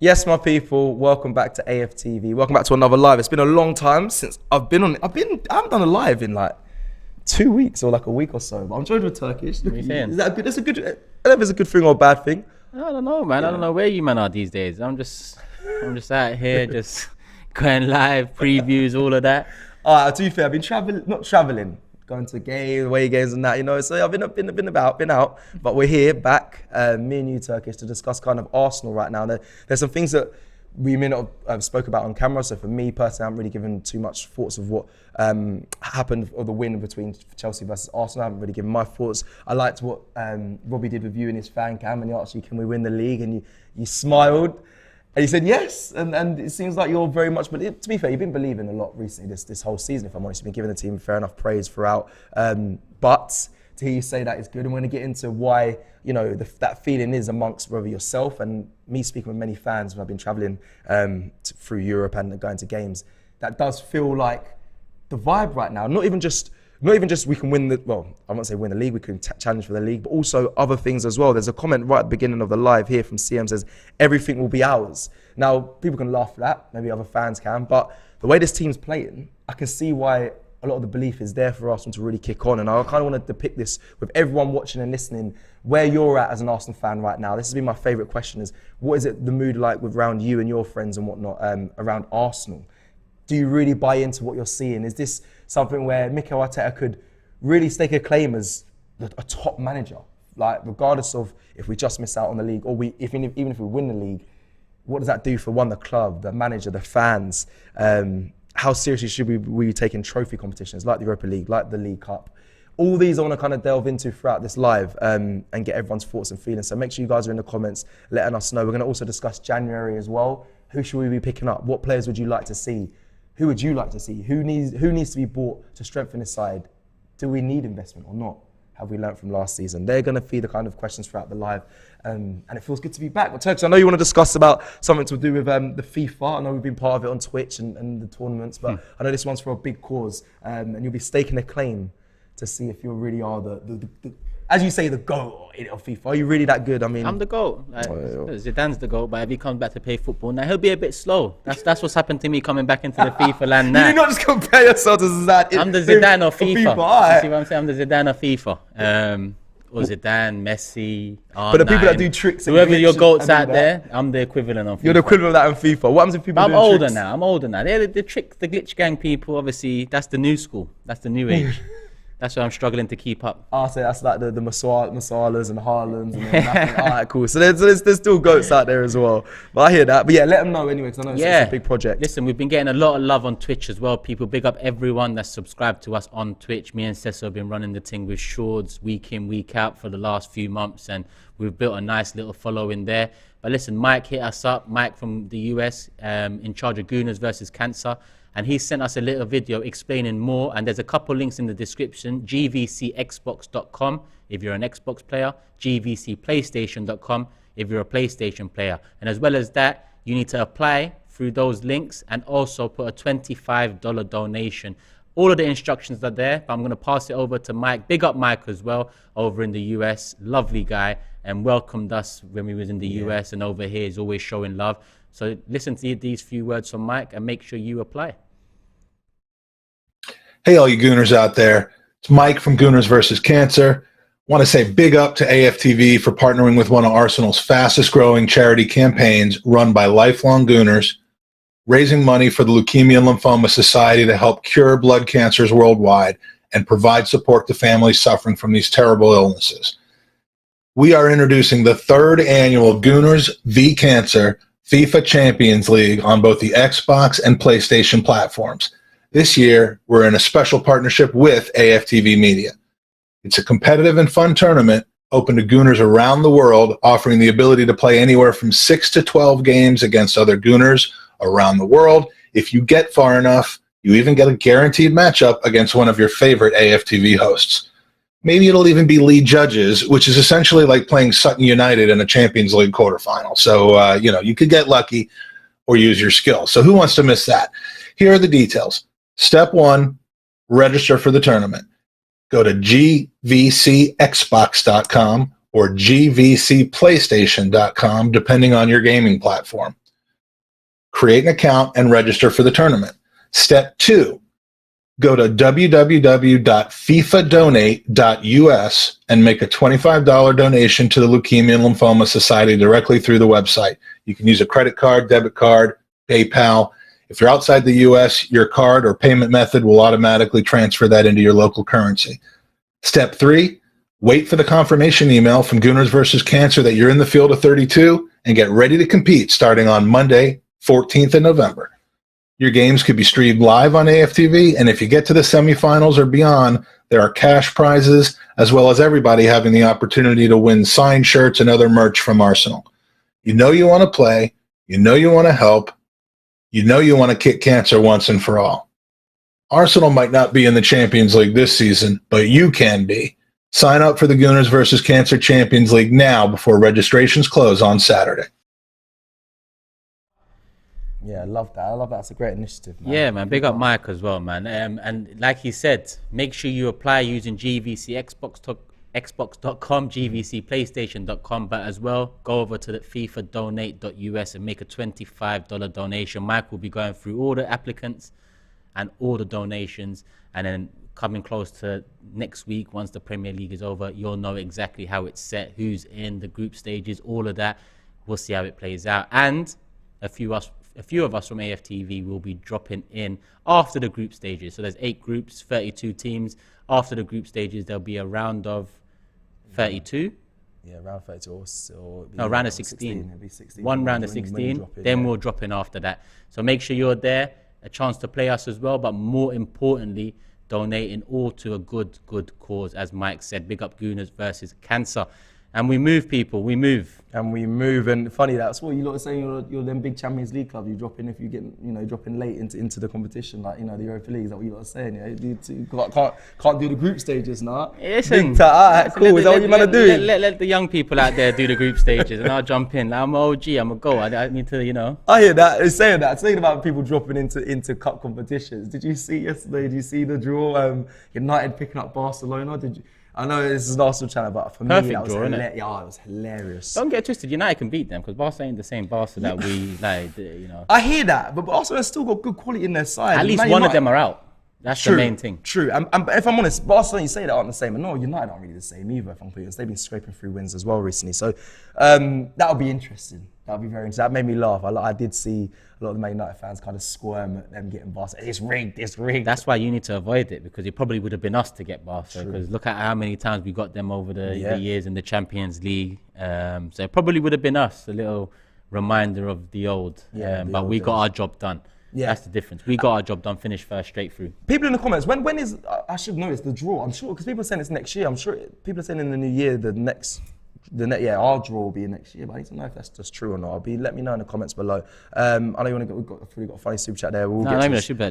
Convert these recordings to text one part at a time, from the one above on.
Yes, my people, welcome back to AFTV. Welcome back to another live. It's been a long time since I've been on. I haven't done a live in like 2 weeks or like a week or so. But I'm joined with Turkish. What are you saying? Is that good? That's a good. I don't know if it's a good thing or a bad thing. I don't know, man. I don't know where you man are these days. I'm just out here, just going live, previews, all of that. To be fair, I've been not traveling, going to games, away games and that, you know. So I've been out, but we're here back, me and you, Turkish, to discuss kind of Arsenal right now. There's some things that we may not have spoke about on camera. So for me personally, I haven't really given too much thoughts of what happened or the win between Chelsea versus Arsenal. I haven't really given my thoughts. I liked what Robbie did with you in his fan cam, and he asked you, can we win the league? And you smiled. And he said yes, and it seems like you're very much, but to be fair, you've been believing a lot recently this whole season, if I'm honest. You've been giving the team fair enough praise throughout. But to hear you say that is good, and we're going to get into why, you know, that feeling is amongst whether yourself and me speaking with many fans when I've been travelling through Europe and going to games. That does feel like the vibe right now. Not even just we can win I won't say win the league, we can challenge for the league, but also other things as well. There's a comment right at the beginning of the live here from CM says, everything will be ours. Now, people can laugh at that, maybe other fans can, but the way this team's playing, I can see why a lot of the belief is there for Arsenal to really kick on. And I kind of want to depict this with everyone watching and listening, where you're at as an Arsenal fan right now. This has been my favourite question is, what is it the mood like around you and your friends and whatnot around Arsenal? Do you really buy into what you're seeing? Is this something where Mikel Arteta could really stake a claim as a top manager? Like, regardless of if we just miss out on the league, or even if we win the league, what does that do for the club, the manager, the fans? How seriously should we be taking trophy competitions like the Europa League, like the League Cup? All these I want to kind of delve into throughout this live and get everyone's thoughts and feelings. So make sure you guys are in the comments letting us know. We're going to also discuss January as well. Who should we be picking up? What players would you like to see? Who would you like to see? Who needs to be bought to strengthen this side? Do we need investment or not? Have we learned from last season? They're going to feed the kind of questions throughout the live. And it feels good to be back. But Turks, I know you want to discuss about something to do with the FIFA. I know we've been part of it on Twitch and the tournaments, but I know this one's for a big cause. And you'll be staking a claim to see if you really are the as you say, the GOAT of FIFA. Are you really that good? I mean, I'm the GOAT. Zidane's the GOAT, but if he comes back to play football now, he'll be a bit slow. That's what's happened to me coming back into the FIFA land now. You not just compare yourself to Zidane. I'm the Zidane of FIFA. Right. You see what I'm saying? I'm the Zidane of FIFA. Or Zidane, Messi, R9. But the people that do tricks and whoever your GOAT's out there, I'm the equivalent of FIFA. You're the equivalent of that in FIFA. What happens if people but do I'm older tricks? now. I'm older now. They're the glitch gang people, obviously, that's the new school. That's the new age. That's why I'm struggling to keep up. I'll say that's like the Masalas and Haalands and that. All right, cool. So there's still GOATs out there as well. But I hear that. But yeah, let them know anyway, because I know it's a big project. Listen, we've been getting a lot of love on Twitch as well. People, big up everyone that's subscribed to us on Twitch. Me and Cecil have been running the thing with Shorts week in, week out for the last few months, and we've built a nice little following there. But listen, Mike hit us up, Mike from the US, in charge of Gooners versus Cancer. And he sent us a little video explaining more. And there's a couple links in the description. gvcxbox.com if you're an Xbox player. gvcplaystation.com if you're a PlayStation player. And as well as that, you need to apply through those links and also put a $25 donation. All of the instructions are there, but I'm going to pass it over to Mike. Big up Mike as well over in the US. Lovely guy, and welcomed us when we was in the US, and over here is always showing love. So listen to these few words from Mike and make sure you apply. Hey, all you Gooners out there. It's Mike from Gooners versus Cancer. Want to say big up to AFTV for partnering with one of Arsenal's fastest growing charity campaigns run by lifelong Gooners, raising money for the Leukemia and Lymphoma Society to help cure blood cancers worldwide and provide support to families suffering from these terrible illnesses. We are introducing the third annual Gooners v Cancer FIFA Champions League on both the Xbox and PlayStation platforms. This year, we're in a special partnership with AFTV Media. It's a competitive and fun tournament open to Gooners around the world, offering the ability to play anywhere from 6 to 12 games against other Gooners around the world. If you get far enough, you even get a guaranteed matchup against one of your favorite AFTV hosts. Maybe it'll even be lead judges, which is essentially like playing Sutton United in a Champions League quarterfinal. So, you could get lucky or use your skill. So who wants to miss that? Here are the details. Step 1, register for the tournament. Go to gvcxbox.com or gvcplaystation.com, depending on your gaming platform. Create an account and register for the tournament. Step 2, go to www.fifadonate.us and make a $25 donation to the Leukemia and Lymphoma Society directly through the website. You can use a credit card, debit card, PayPal. If you're outside the US, your card or payment method will automatically transfer that into your local currency. Step 3, wait for the confirmation email from Gooners vs. Cancer that you're in the field of 32 and get ready to compete starting on Monday, 14th of November. Your games could be streamed live on AFTV, and if you get to the semifinals or beyond, there are cash prizes, as well as everybody having the opportunity to win signed shirts and other merch from Arsenal. You know you want to play, you know you want to help, you know you want to kick cancer once and for all. Arsenal might not be in the Champions League this season, but you can be. Sign up for the Gooners vs. Cancer Champions League now before registrations close on Saturday. Yeah, I love that. I love that. It's a great initiative, man. Yeah, man. Big up Mike as well, man. And like he said, make sure you apply using GVC Xbox.com, GVC PlayStation.com, but as well, go over to the FIFADonate.us and make a $25 donation. Mike will be going through all the applicants and all the donations, and then coming close to next week, once the Premier League is over, you'll know exactly how it's set, who's in the group stages, all of that. We'll see how it plays out. And a few of us from AFTV will be dropping in after the group stages. So there's 8 groups, 32 teams. After the group stages, there'll be a round of 32. Yeah, round 32 or no, round of 16. It'll be 16. One round of 16, then we'll drop in after that. So make sure you're there, a chance to play us as well, but more importantly, donating all to a good cause, as Mike said. Big up Gooners versus Cancer. And we move, people. We move. And we move. And funny, that's what you lot are saying. You're them big Champions League club. You drop in if you get, dropping late into the competition, like, the Europa League. Is that what you lot are saying? Yeah, you can't do the group stages now. Listen, cool. Is that what you man are doing? Let the young people out there do the group stages, and I'll jump in. I'm an OG. I'm a go. I need to, I hear that. It's saying that. Saying about people dropping into cup competitions. Did you see yesterday? Did you see the draw? United picking up Barcelona. Did you? I know this is an Arsenal channel, but for me, that was hilarious. Yeah, it was hilarious. Don't get twisted. United can beat them because Barca ain't the same Barca that we like. I hear that, but Arsenal has still got good quality in their side. At least one of them are out. That's the main thing. True. And if I'm honest, Barcelona, you say that aren't the same. And no, United aren't really the same either, if I'm honest. They've been scraping through wins as well recently. So that'll be interesting. That'll be very interesting. That made me laugh. I did see a lot of the Man United fans kind of squirm at them getting Barca. It's rigged. That's why you need to avoid it, because it probably would have been us to get Barca. Because look at how many times we got them over the years in the Champions League. So it probably would have been us. A little reminder of the old. But we got our job done. Yeah. That's the difference. We got our job done, finished first, straight through. People in the comments, when is, I should know it's the draw. I'm sure, because people are saying it's next year. I'm sure people are saying in the new year, our draw will be next year, but I need to know if that's just true or not. Let me know in the comments below. I know we've got a funny super chat there.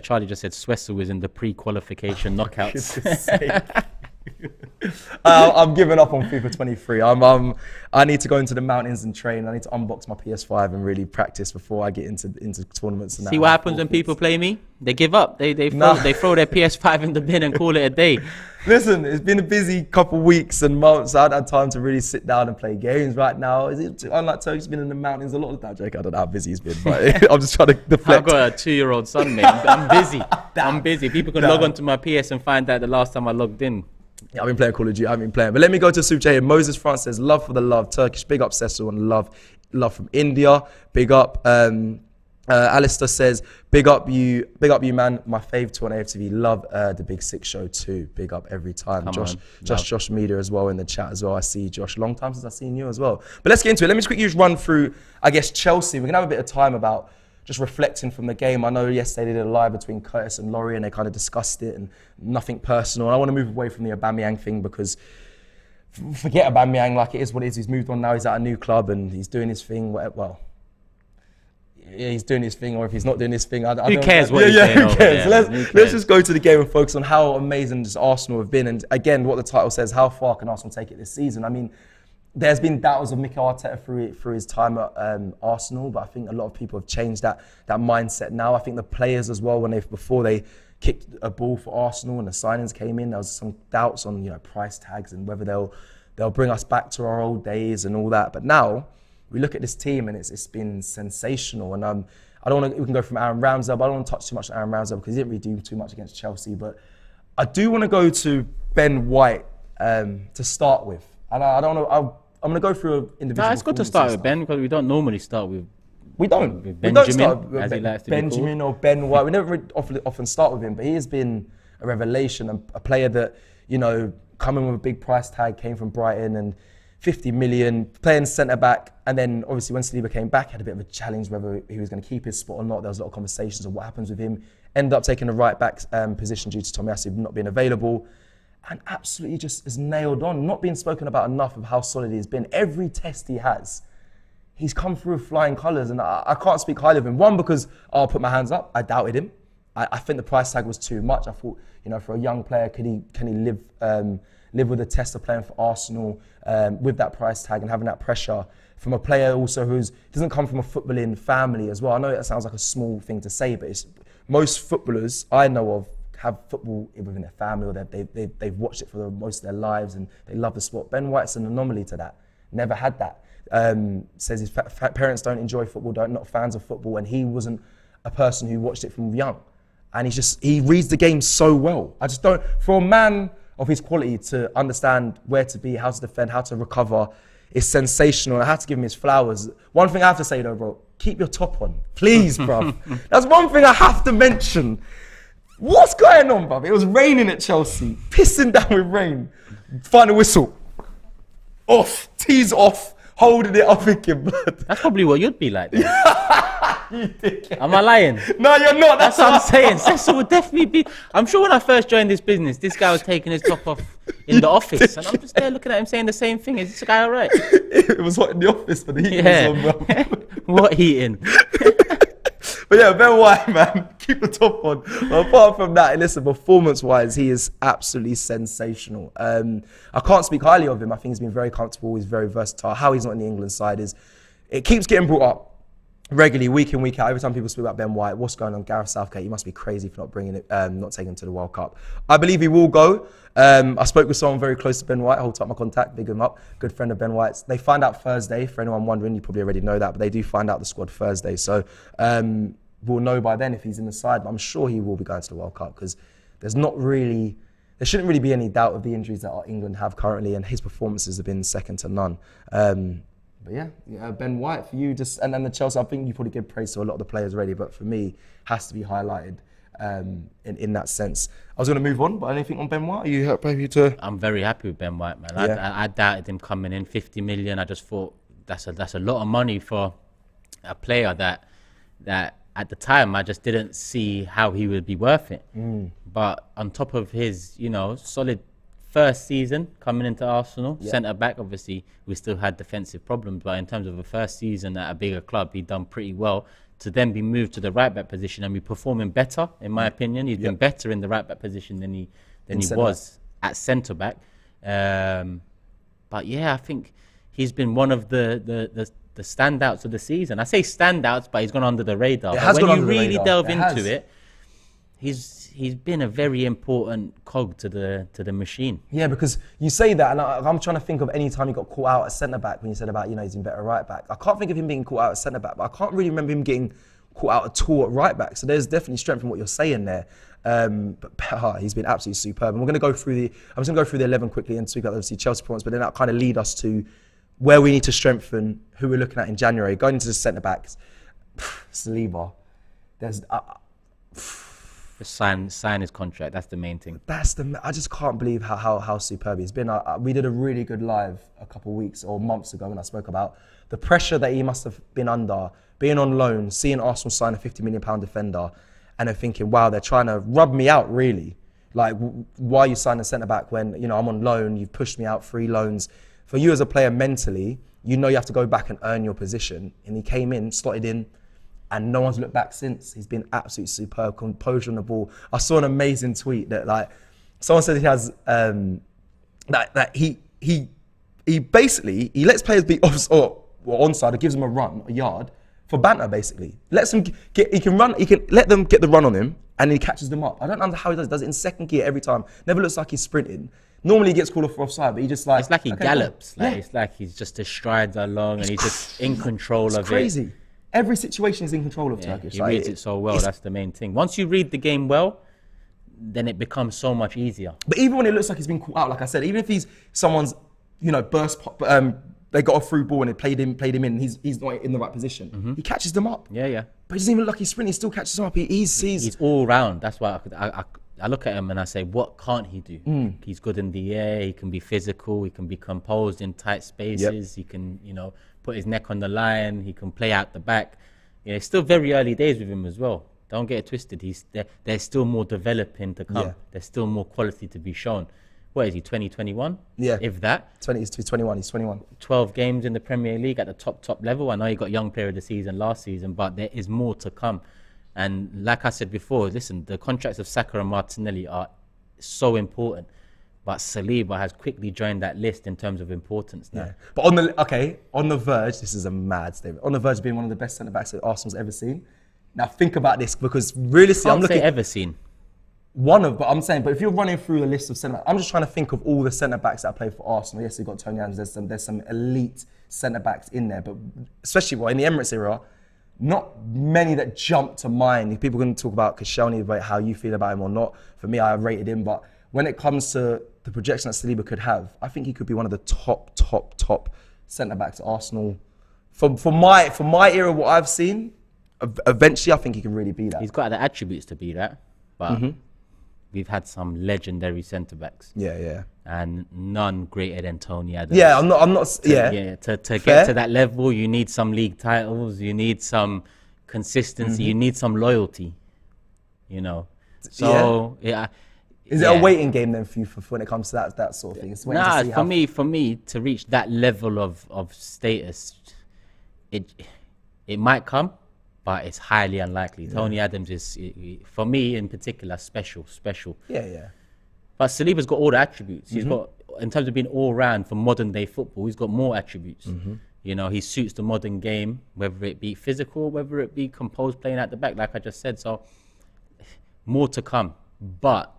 Charlie just said Cecil was in the pre-qualification knockouts. I'm giving up on FIFA 23. I need to go into the mountains and train. I need to unbox my PS5 and really practice before I get into tournaments. And see what happens when people play me? They give up. They throw their PS5 in the bin and call it a day. Listen, it's been a busy couple weeks and months. I haven't had time to really sit down and play games right now. Unlike Turkey's been in the mountains a lot of that. Jake, I don't know how busy he's been, but I'm just trying to deflect. I've got a 2-year-old son, mate. I'm busy. I'm busy. People can log onto my PS and find out the last time I logged in. Yeah, I've been playing Call of Duty. I've been playing. But let me go to Super J. Moses France says, love for the love. Turkish, big up Cecil, and love from India. Big up. Alistair says, big up you, man. My fave to on AFTV. Love the Big Six show too. Big up every time. Josh Media as well in the chat as well. I see Josh. Long time since I've seen you as well. But let's get into it. Let me just quickly run through, I guess, Chelsea. We're going to have a bit of time about just reflecting from the game. I know yesterday they did a live between Curtis and Laurie and they kind of discussed it and nothing personal. And I want to move away from the Aubameyang thing because forget Aubameyang, like it is what it is. He's moved on now. He's at a new club and he's doing his thing. Well, yeah, he's doing his thing, or if he's not doing his thing, I don't know. Who cares what he's saying over there? Let's just go to the game and focus on how amazing just Arsenal have been. And again, what the title says, how far can Arsenal take it this season? I mean, there's been doubts of Mikel Arteta through his time at Arsenal, but I think a lot of people have changed that mindset now. I think the players as well, before they kicked a ball for Arsenal and the signings came in, there was some doubts on price tags and whether they'll bring us back to our old days and all that. But now we look at this team and it's been sensational. And I don't want to. We can go from Aaron Ramsdale, but I don't want to touch too much on Aaron Ramsdale because he didn't really do too much against Chelsea. But I do want to go to Ben White to start with, and I don't know. I'm going to go through individual. No, it's good to start with Ben because we don't normally start with. We don't. With We don't Benjamin, start with as he likes to be Benjamin or Ben White. We never really often start with him, but he has been a revelation, a player that, you know, coming with a big price tag, came from Brighton and 50 million, playing centre back, and then obviously when Saliba came back, had a bit of a challenge whether he was going to keep his spot or not. There was a lot of conversations of what happens with him. Ended up taking the right back position due to Tomiyasu not being available, and absolutely just is nailed on. Not being spoken about enough of how solid he's been. Every test he has, he's come through with flying colours, and I can't speak highly of him. One, because I'll put my hands up, I doubted him. I think the price tag was too much. I thought, you know, for a young player, can he live with the test of playing for Arsenal with that price tag and having that pressure from a player also doesn't come from a footballing family as well. I know that sounds like a small thing to say, but most footballers I know of have football within their family, or they've watched it for most of their lives and they love the sport. Ben White's an anomaly to that. Never had that. Says his parents don't enjoy football, not fans of football, and he wasn't a person who watched it from young. And he reads the game so well. I just don't, for a man of his quality to understand where to be, how to defend, how to recover, is sensational. I have to give him his flowers. One thing I have to say though, bro, keep your top on, please, bro. That's one thing I have to mention. What's going on, bruv? It was raining at Chelsea, pissing down with rain. Final whistle. Off, tees off, holding it up, thinking blood. That's probably what you'd be like then. You dickhead. Am I lying? No, you're not. That's what I'm saying. Cecil would definitely be. I'm sure when I first joined this business, this guy was taking his top off in the office, and I'm just there looking at him saying the same thing. Is this guy all right? It was hot in the office, but the heat was on, bro. What heating? But yeah, Ben White, man, keep the top on. But apart from that, listen, performance-wise, he is absolutely sensational. I can't speak highly of him. I think he's been very comfortable. He's very versatile. How he's not in the England side is, it keeps getting brought up regularly, week in, week out. Every time people speak about Ben White, what's going on? Gareth Southgate, you must be crazy for not bringing it, not taking him to the World Cup. I believe he will go. I spoke with someone very close to Ben White. Hold up my contact, big him up. Good friend of Ben White's. They find out Thursday. For anyone wondering, you probably already know that, but they do find out the squad Thursday. So we'll know by then if he's in the side. But I'm sure he will be going to the World Cup because there shouldn't really be any doubt of the injuries that England have currently, and his performances have been second to none. But yeah, Ben White for you, and then the Chelsea. I think you probably give praise to a lot of the players already, but for me, has to be highlighted in that sense. I was going to move on, but anything on Ben White? Are you happy to? I'm very happy with Ben White, man. Yeah. I doubted him coming in 50 million. I just thought that's a lot of money for a player that at the time I just didn't see how he would be worth it. But on top of his, solid first season coming into Arsenal, centre back, obviously we still had defensive problems, but in terms of a first season at a bigger club, he'd done pretty well. To then be moved to the right back position and be performing better, in my opinion. He's been better in the right back position than he was at centre back. But yeah, I think he's been one of the standouts of the season. I say standouts, but he's gone under the radar. But when you really delve into it, he's been a very important cog to the machine. Yeah, because you say that, and I'm trying to think of any time he got caught out at centre back when you said about he's been better right back. I can't think of him being caught out at centre back, but I can't really remember him getting caught out at all at right back. So there's definitely strength in what you're saying there. But he's been absolutely superb. And I'm just going to go through the 11 quickly and speak about obviously Chelsea performance, but then that kind of lead us to where we need to strengthen, who we're looking at in January. Going into the centre backs, Saliba. There's. Sign his contract. That's the main thing. I just can't believe how superb he's been. We did a really good live a couple of weeks or months ago when I spoke about the pressure that he must have been under, being on loan, seeing Arsenal sign a £50 million defender, and then thinking, wow, they're trying to rub me out, really. Like, why are you signing a centre back when I'm on loan? You've pushed me out 3 loans. For you as a player mentally, you have to go back and earn your position. And he came in, slotted in, and no one's looked back since. He's been absolutely superb, composure on the ball. I saw an amazing tweet that someone said he has that he basically lets players be off or onside or gives them a yard for banter basically. He can let them get the run on him and he catches them up. I don't know how he does it in second gear every time. Never looks like he's sprinting. Normally he gets called off for offside, but he just it's like he gallops. It's like he's just strides along and he's just in control of it. It's crazy. every situation is in control of Yeah, Turkish. he reads it so well. That's the main thing. Once you read the game well, then it becomes so much easier. But even when it looks like he's been caught out, like I said, even if he's someone's, they got a through ball and it played him in, and he's not in the right position, he catches them up. Yeah. But he doesn't even look like he's sprinting, he still catches them up. He's all round. That's why I look at him and I say, what can't he do? He's good in the air. He can be physical. He can be composed in tight spaces. He can, put his neck on the line. He can play out the back. It's still very early days with him as well. Don't get it twisted. There's still more developing to come. Yeah. There's still more quality to be shown. What is he, 2021? Yeah. If that. He's 21. He's 21. 12 games in the Premier League at the top level. I know he got young player of the season last season, but there is more to come. And like I said before, listen, the contracts of Saka and Martinelli are so important. But Saliba has quickly joined that list in terms of importance now. Yeah. But on the verge, this is a mad statement. On the verge of being one of the best centre-backs that Arsenal's ever seen. Now think about this, because realistically, I'm looking... ever seen. But if you're running through the list of centre-backs, I'm just trying to think of all the centre-backs that play for Arsenal. Yes, you've got Tony Adams, there's some elite centre-backs in there, but especially in the Emirates era, not many that jump to mind. People can talk about Koscielny, about how you feel about him or not. For me, I rated him, but when it comes to the projection that Saliba could have, I think he could be one of the top centre-backs at Arsenal. For my era, what I've seen, eventually I think he can really be that. He's got the attributes to be that, but we've had some legendary centre-backs. Yeah. And none greater than Tony Adams. Yeah, I'm not. To get to that level, you need some league titles, you need some consistency, you need some loyalty, So, Is it a waiting game then for you for when it comes to that sort of thing? It's for me to reach that level of status, it might come, but it's highly unlikely. Yeah. Tony Adams is, for me in particular, special. Yeah. But Saliba's got all the attributes. He's got, in terms of being all round for modern day football, he's got more attributes. He suits the modern game, whether it be physical, whether it be composed playing at the back, like I just said. So more to come, but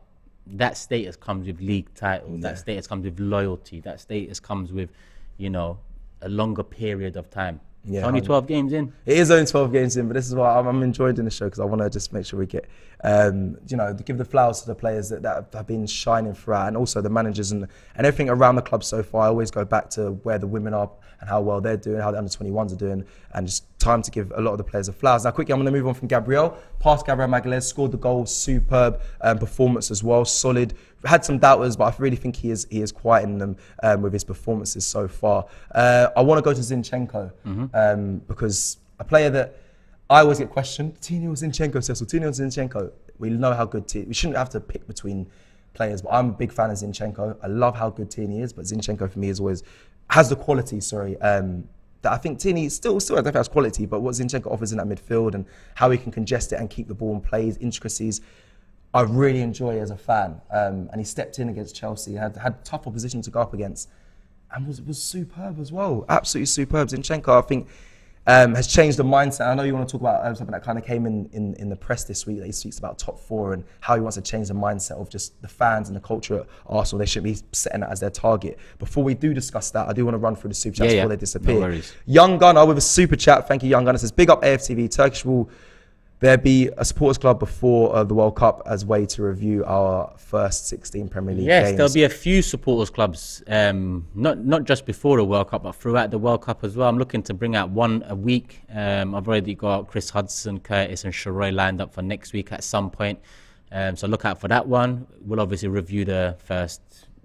that status comes with league titles. Yeah. That status comes with loyalty. That status comes with, a longer period of time. Yeah, only 12 games in. It is only 12 games in, but this is why I'm enjoying doing the show, because I want to just make sure we get, give the flowers to the players that have been shining throughout, and also the managers and everything around the club so far. I always go back to where the women are and how well they're doing, how the under-21s are doing, and just time to give a lot of the players the flowers. Now, quickly, I'm going to move on from Gabriel. Past Gabriel Magalhaes, scored the goal, superb performance as well, solid. Had some doubters, but I really think he is quieting them with his performances so far. I want to go to Zinchenko because a player that I always get questioned, Tino Zinchenko, Cecil, Tino Zinchenko. We know how good we shouldn't have to pick between players, but I'm a big fan of Zinchenko. I love how good Tini is, but Zinchenko for me is always has the quality, that I think Tini still definitely has quality, but what Zinchenko offers in that midfield and how he can congest it and keep the ball in play, his intricacies, I really enjoy as a fan. And he stepped in against Chelsea, had tough opposition to go up against, and was superb as well. Absolutely superb. Zinchenko, I think, has changed the mindset. I know you want to talk about something that kind of came in the press this week, that he speaks about top four and how he wants to change the mindset of just the fans and the culture at Arsenal. They shouldn't be setting that as their target. Before we do discuss that, I do want to run through the super chats before they disappear. No worries. Young Gunner with a super chat. Thank you, Young Gunner. Says, big up AFTV. Turkish will there be a supporters club before the World Cup as way to review our first 16 Premier League games? Yes, there'll be a few supporters clubs, not just before the World Cup, but throughout the World Cup as well. I'm looking to bring out one a week. I've already got Chris Hudson, Curtis and Sharoy lined up for next week at some point. So look out for that one. We'll obviously review the first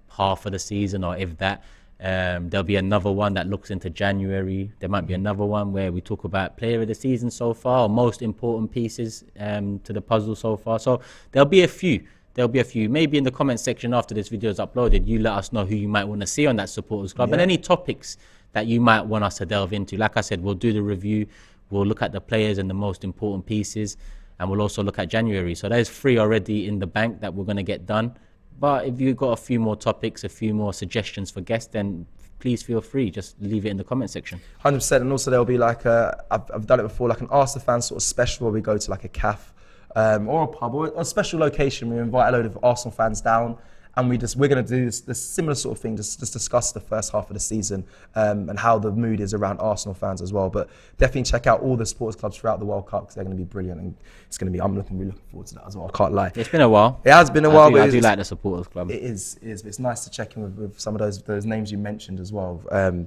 half of the season, or if that. There'll be another one that looks into January. There might be another one where we talk about player of the season so far, or most important pieces to the puzzle so far. So there'll be a few. Maybe in the comment section after this video is uploaded, you let us know who you might want to see on that supporters club, and any topics that you might want us to delve into. Like I said, we'll do the review. We'll look at the players and the most important pieces, and we'll also look at January. So there's 3 already in the bank that we're going to get done. But if you've got a few more topics, a few more suggestions for guests, then please feel free. Just leave it in the comment section. 100%. And also there'll be like I've done it before, like an Ask the Fans sort of special where we go to like a cafe or a pub or a special location. We invite a load of Arsenal fans down and we're going to do this similar sort of thing, just discuss the first half of the season and how the mood is around Arsenal fans as well. But definitely check out all the sports clubs throughout the World Cup because they're going to be brilliant, and it's going to be. I'm really looking forward to that as well. I can't lie. It's been a while. It has been a while, but I do like the supporters club. It is. But it's nice to check in with some of those names you mentioned as well.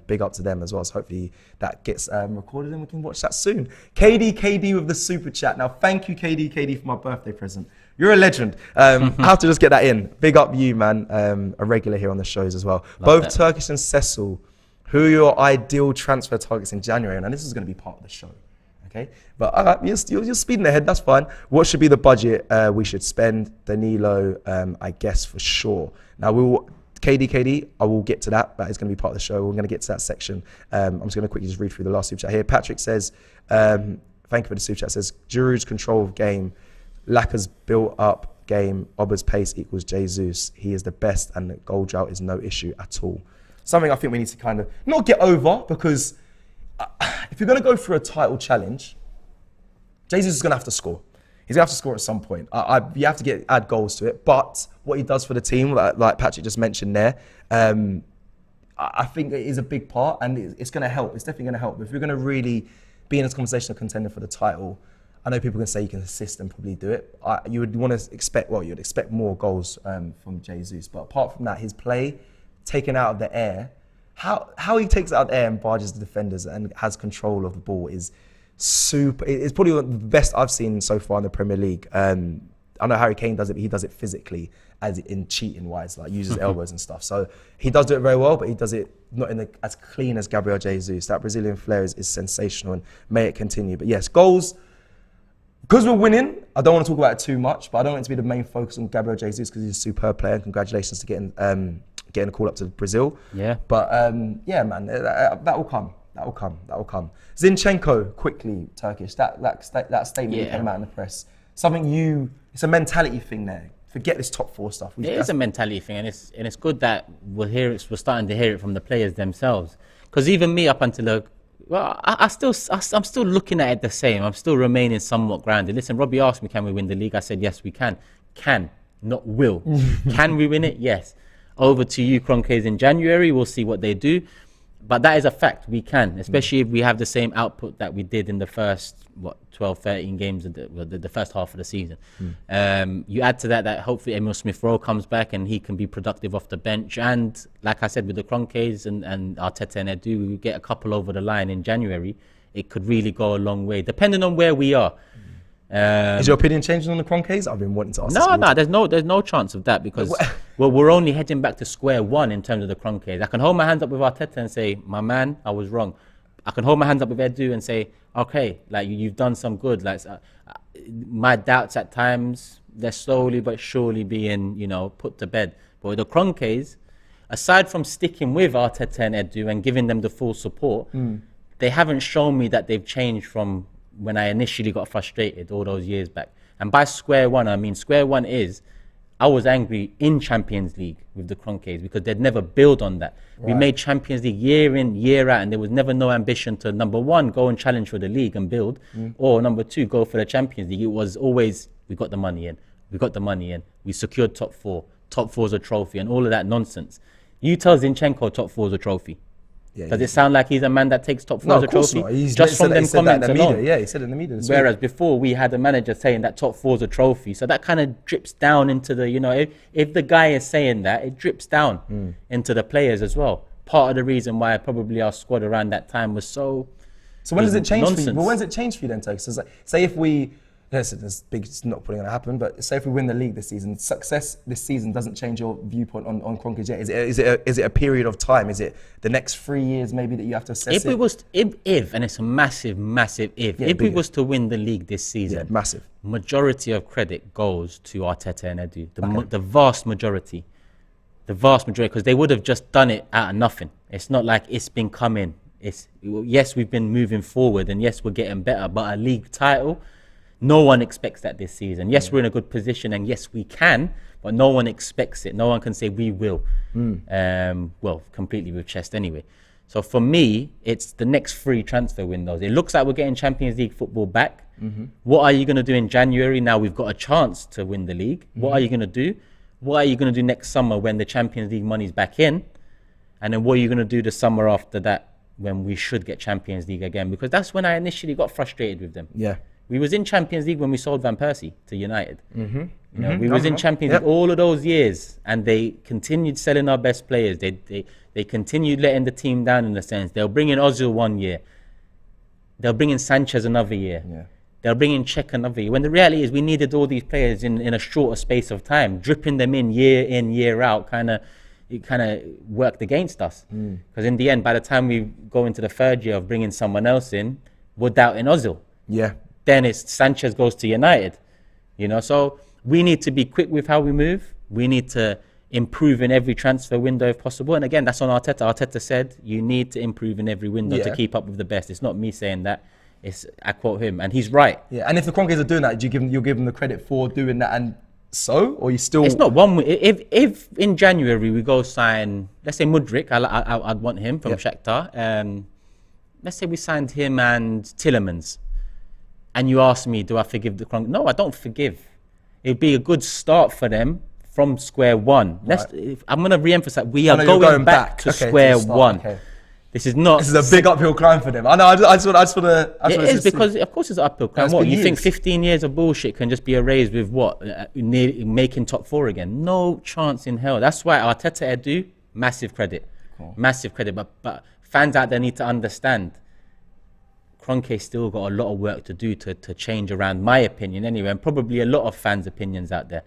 Big up to them as well. So hopefully that gets recorded and we can watch that soon. KD with the super chat. Now, thank you, KD for my birthday present. You're a legend. I have to just get that in. Big up you, man. A regular here on the shows as well. Both Turkish and Cecil, who are your ideal transfer targets in January? And this is going to be part of the show. Okay, but all right, you're speeding ahead. That's fine. What should be the budget we should spend? Danilo, I guess for sure. Now KD. I will get to that. That is going to be part of the show. We're going to get to that section. I'm just going to quickly just read through the last super chat here. Patrick says, "Thank you for the super chat." Says Giroud's control of game, Laka's built up game, Oba's pace equals Jesus. He is the best, and the goal drought is no issue at all. Something I think we need to kind of not get over because. If you're going to go for a title challenge, Jesus is going to have to score. He's going to have to score at some point. You have to add goals to it. But what he does for the team, like Patrick just mentioned there, I think it is a big part, and it's going to help. It's definitely going to help. If you're going to really be in this conversation of contender for the title, I know people can say you can assist and probably do it. You would want to expect, you'd expect more goals from Jesus. But apart from that, his play, taken out of the air, how he takes it out of the air and barges the defenders and has control of the ball is super. It's probably one of the best I've seen so far in the Premier League. I know Harry Kane does it, but he does it physically, as in cheating wise, like uses elbows and stuff. So he does do it very well, but he does it not as clean as Gabriel Jesus. That Brazilian flair is sensational, and may it continue. But yes, goals. Because we're winning, I don't want to talk about it too much, but I don't want it to be the main focus on Gabriel Jesus because he's a superb player. And congratulations to getting a call up to Brazil. Yeah. But yeah, man, that will come. That will come. Zinchenko, quickly, Turkish. That statement that came out in the press. It's a mentality thing there. Forget this top four stuff. It is a mentality thing, and it's good that we're starting to hear it from the players themselves. Because even me, up until I'm still looking at it the same. I'm still remaining somewhat grounded. Listen, Robbie asked me, can we win the league? I said, yes, we can. Can, not will. Can we win it? Yes. Over to you, Kroenkes, in January. We'll see what they do. But that is a fact. We can, especially if we have the same output that we did in the first, 12, 13 games of the first half of the season. You add to that hopefully Emil Smith-Rowe comes back and he can be productive off the bench. And like I said, with the Kroenkes and Arteta and Edu, we get a couple over the line in January. It could really go a long way, depending on where we are. Is your opinion changing on the Kroenkes? I've been wanting to ask. No, there's no chance of that because we're only heading back to square one in terms of the Kroenkes. I can hold my hands up with Arteta and say, my man, I was wrong. I can hold my hands up with Edu and say, okay, like you've done some good. Like my doubts at times, they're slowly but surely being, put to bed. But with the Kroenkes, aside from sticking with Arteta and Edu and giving them the full support, they haven't shown me that they've changed from when I initially got frustrated all those years back. And by square one, I mean square one is, I was angry in Champions League with the Kroenkes because they'd never build on that. Right. We made Champions League year in, year out, and there was never no ambition to, number one, go and challenge for the league and build, or number two, go for the Champions League. It was always, we got the money in, we secured top four's a trophy, and all of that nonsense. You tell Zinchenko top four's a trophy. Does it sound like he's a man that takes top four as a trophy? Just from them comments alone. Yeah, he said it in the media. Whereas before we had a manager saying that top four is a trophy. So that kind of drips down into the, if the guy is saying that, it drips down into the players as well. Part of the reason why probably our squad around that time was so when does it change for you? Well, when does it change for you then, Turk? So say if we, it's not probably going to happen, but say if we win the league this season, success this season doesn't change your viewpoint on Kroenkes yet. Is it a period of time? Is it the next 3 years maybe that you have to assess if it? If and it's a massive if we was to win the league this season, massive. Majority of credit goes to Arteta and Edu. The vast majority, because they would have just done it out of nothing. It's not like it's been coming. Yes, we've been moving forward, and yes, we're getting better, but a league title, no one expects that this season. Yes, we're in a good position, and yes, we can, but no one expects it. No one can say we will. Completely with chest anyway. So for me, it's the next 3 transfer windows. It looks like we're getting Champions League football back. What are you going to do in January? Now we've got a chance to win the league. What are you going to do? what are you going to do next summer when the Champions League money's back in? And then what are you going to do the summer after that when we should get Champions League again? Because that's when I initially got frustrated with them. Yeah. We was in Champions League when we sold Van Persie to United. Mm-hmm. You know, we was in Champions League all of those years, and they continued selling our best players. They continued letting the team down in a sense. They'll bring in Ozil one year. They'll bring in Sanchez another year. Yeah. They'll bring in Czech another year. When the reality is we needed all these players in a shorter space of time. Dripping them in, year out, it kind of worked against us. Because in the end, by the time we go into the third year of bringing someone else in, we're doubting Ozil. Yeah. Then it's Sanchez goes to United. You know, so we need to be quick with how we move. We need to improve in every transfer window if possible. And again, that's on Arteta. Arteta said you need to improve in every window to keep up with the best. It's not me saying that. I quote him, and he's right. Yeah, and if the Kroenkes are doing that, you'll give them the credit for doing that, and so, or you still? It's not one. If in January we go sign, let's say Mudryk, I'd want him from Shakhtar. Let's say we signed him and Tielemans, and you ask me, do I forgive the Kroenkes? No, I don't forgive. It'd be a good start for them from square one. I'm going to re-emphasize, we are going back to square one. Okay. This is a big uphill climb for them. I know. I just want to. It is because, of course, it's an uphill climb. What you think? 15 years of bullshit can just be erased with what? Making top four again? No chance in hell. That's why Arteta Edu, massive credit, massive credit. But fans out there need to understand. Kroenke still got a lot of work to do to change around, my opinion anyway, and probably a lot of fans' opinions out there.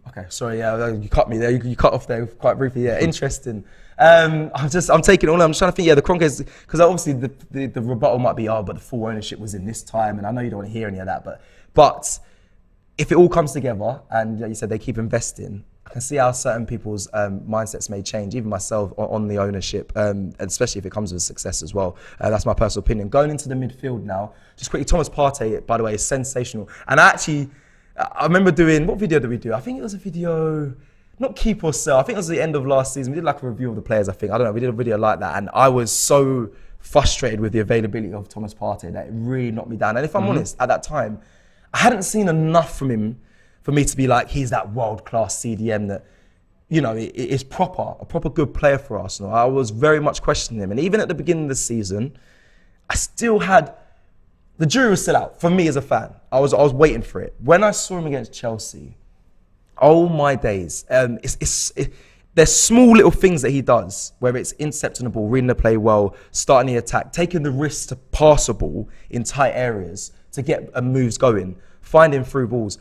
Okay, sorry, you cut me there. You cut off there quite briefly. Yeah, interesting. I'm taking it all. I'm just trying to think. Yeah, the Kroenkes, because obviously the rebuttal might be, but the full ownership was in this time, and I know you don't want to hear any of that. But if it all comes together, and you said they keep investing, I can see how certain people's mindsets may change. Even myself on the ownership, and especially if it comes with success as well. That's my personal opinion. Going into the midfield now, just quickly, Thomas Partey, by the way, is sensational, and I remember doing, what video did we do? I think it was a video, not keep or sell. I think it was the end of last season. We did like a review of the players, I think. I don't know, we did a video like that. And I was so frustrated with the availability of Thomas Partey that it really knocked me down. And if I'm honest, at that time, I hadn't seen enough from him for me to be like, he's that world-class CDM that, you know, is a proper good player for Arsenal. I was very much questioning him. And even at the beginning of the season, I still had, the jury was still out for me as a fan. I was waiting for it. When I saw him against Chelsea, oh my days. There's small little things that he does, whether it's intercepting the ball, reading the play well, starting the attack, taking the risk to pass a ball in tight areas to get moves going, finding through balls.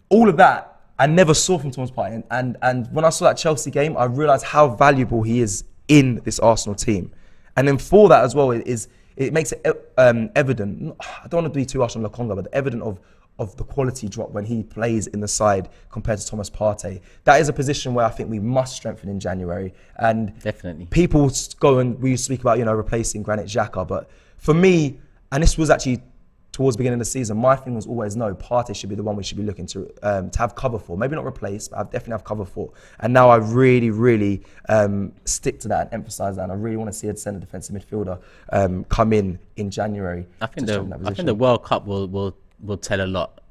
All of that I never saw from Thomas Partey. And when I saw that Chelsea game, I realised how valuable he is in this Arsenal team. And then for that as well, it makes it evident, I don't want to be too harsh on Lokonga, but evident of the quality drop when he plays in the side compared to Thomas Partey. That is a position where I think we must strengthen in January. And definitely, people go and we speak about, replacing Granit Xhaka, but for me, and this was actually towards the beginning of the season, my thing was always no, Partey should be the one we should be looking to have cover for. Maybe not replace, but I definitely have cover for. And now I really, really stick to that and emphasise that. And I really want to see a centre defensive midfielder come in January. I think the World Cup will tell a lot.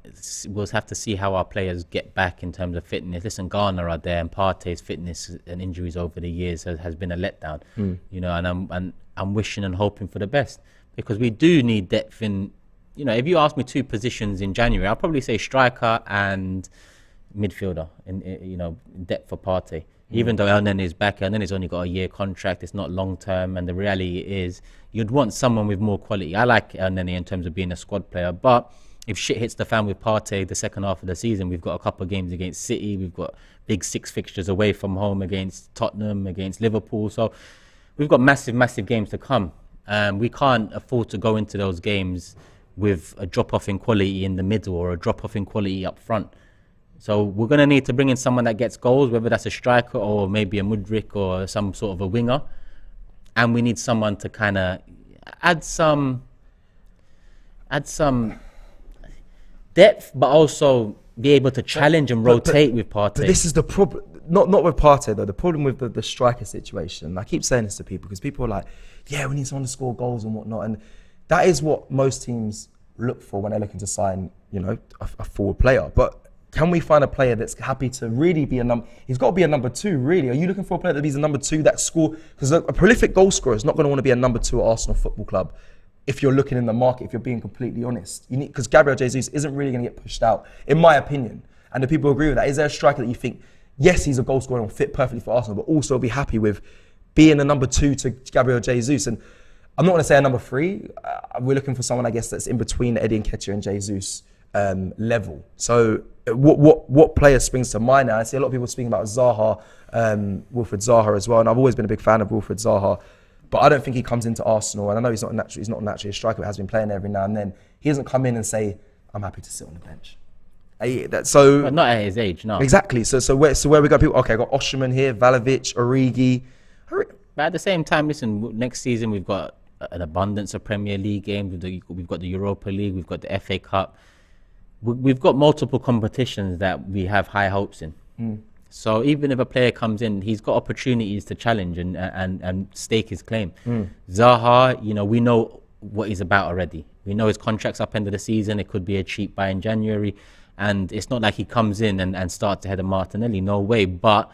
We'll have to see how our players get back in terms of fitness. Listen, Ghana are there, and Partey's fitness and injuries over the years has been a letdown. And I'm wishing and hoping for the best, because we do need depth in. If you ask me two positions in January, I'll probably say striker and midfielder in depth for Partey. Even though Elneny is back, Elneny's only got a year contract. It's not long term, and the reality is you'd want someone with more quality. I like Elneny in terms of being a squad player, but if shit hits the fan with Partey the second half of the season, we've got a couple of games against City, we've got big 6 fixtures away from home against Tottenham, against Liverpool, so we've got massive games to come. We can't afford to go into those games with a drop-off in quality in the middle or a drop-off in quality up front. So we're going to need to bring in someone that gets goals, whether that's a striker or maybe a Mudryk or some sort of a winger. And we need someone to kind of add some depth, but also be able to challenge and rotate with Partey. But this is the problem, not with Partey though, the problem with the striker situation. I keep saying this to people because people are like, yeah, we need someone to score goals and whatnot. And that is what most teams look for when they're looking to sign, a forward player. But can we find a player that's happy to really be a number? He's got to be a number 2, really. Are you looking for a player that is a number 2 that score? Because a prolific goal scorer is not going to want to be a number 2 at Arsenal Football Club. If you're looking in the market, if you're being completely honest, you need, because Gabriel Jesus isn't really going to get pushed out, in my opinion. And do people agree with that? Is there a striker that you think, yes, he's a goal scorer and will fit perfectly for Arsenal, but also be happy with being a number 2 to Gabriel Jesus? And I'm not going to say a number 3. We're looking for someone, I guess, that's in between Eddie Nketiah and Jesus level. So what player springs to mind now? I see a lot of people speaking about Zaha, Wilfried Zaha as well, and I've always been a big fan of Wilfried Zaha. But I don't think he comes into Arsenal, and I know he's not naturally a striker, but has been playing there every now and then. He doesn't come in and say, I'm happy to sit on the bench. But not at his age, no. Exactly. So where we got people, okay, I got Osimhen here, Vlahovic, Origi. But at the same time, listen, next season we've got an abundance of Premier League games. We've got the Europa League, we've got the FA Cup. We've got multiple competitions that we have high hopes in. So even if a player comes in, he's got opportunities to challenge and stake his claim. Zaha, we know what he's about already. We know his contract's up end of the season. It could be a cheap buy in January. And it's not like he comes in and starts ahead of Martinelli. No way. But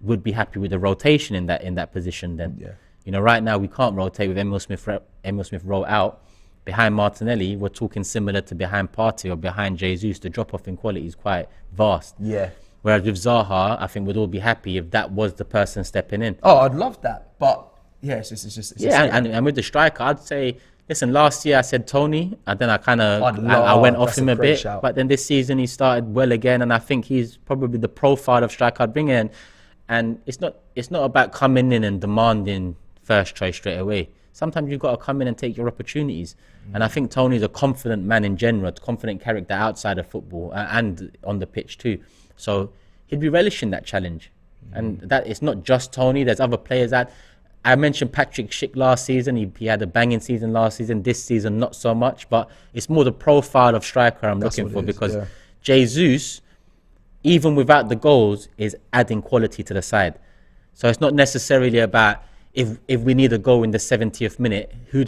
would be happy with the rotation in that position then. Yeah. Right now we can't rotate with Emil Smith roll out. Behind Martinelli, we're talking similar to behind Partey or behind Jesus. The drop-off in quality is quite vast. Yeah. Whereas with Zaha, I think we'd all be happy if that was the person stepping in. Oh, I'd love that. But yeah, it's just and with the striker, I'd say, listen, last year I said Tony, and then I went off him a bit. Shout. But then this season he started well again, and I think he's probably the profile of striker I'd bring in. And it's not about coming in and demanding first choice straight away. Sometimes you've got to come in and take your opportunities. And I think Tony's a confident man in general, a confident character outside of football and on the pitch too. So he'd be relishing that challenge. And that it's not just Tony. There's other players that I mentioned. Patrick Schick last season. He had a banging season last season. This season, not so much. But it's more the profile of striker I'm looking for because Jesus, even without the goals, is adding quality to the side. So it's not necessarily about if we need a goal in the 70th minute, who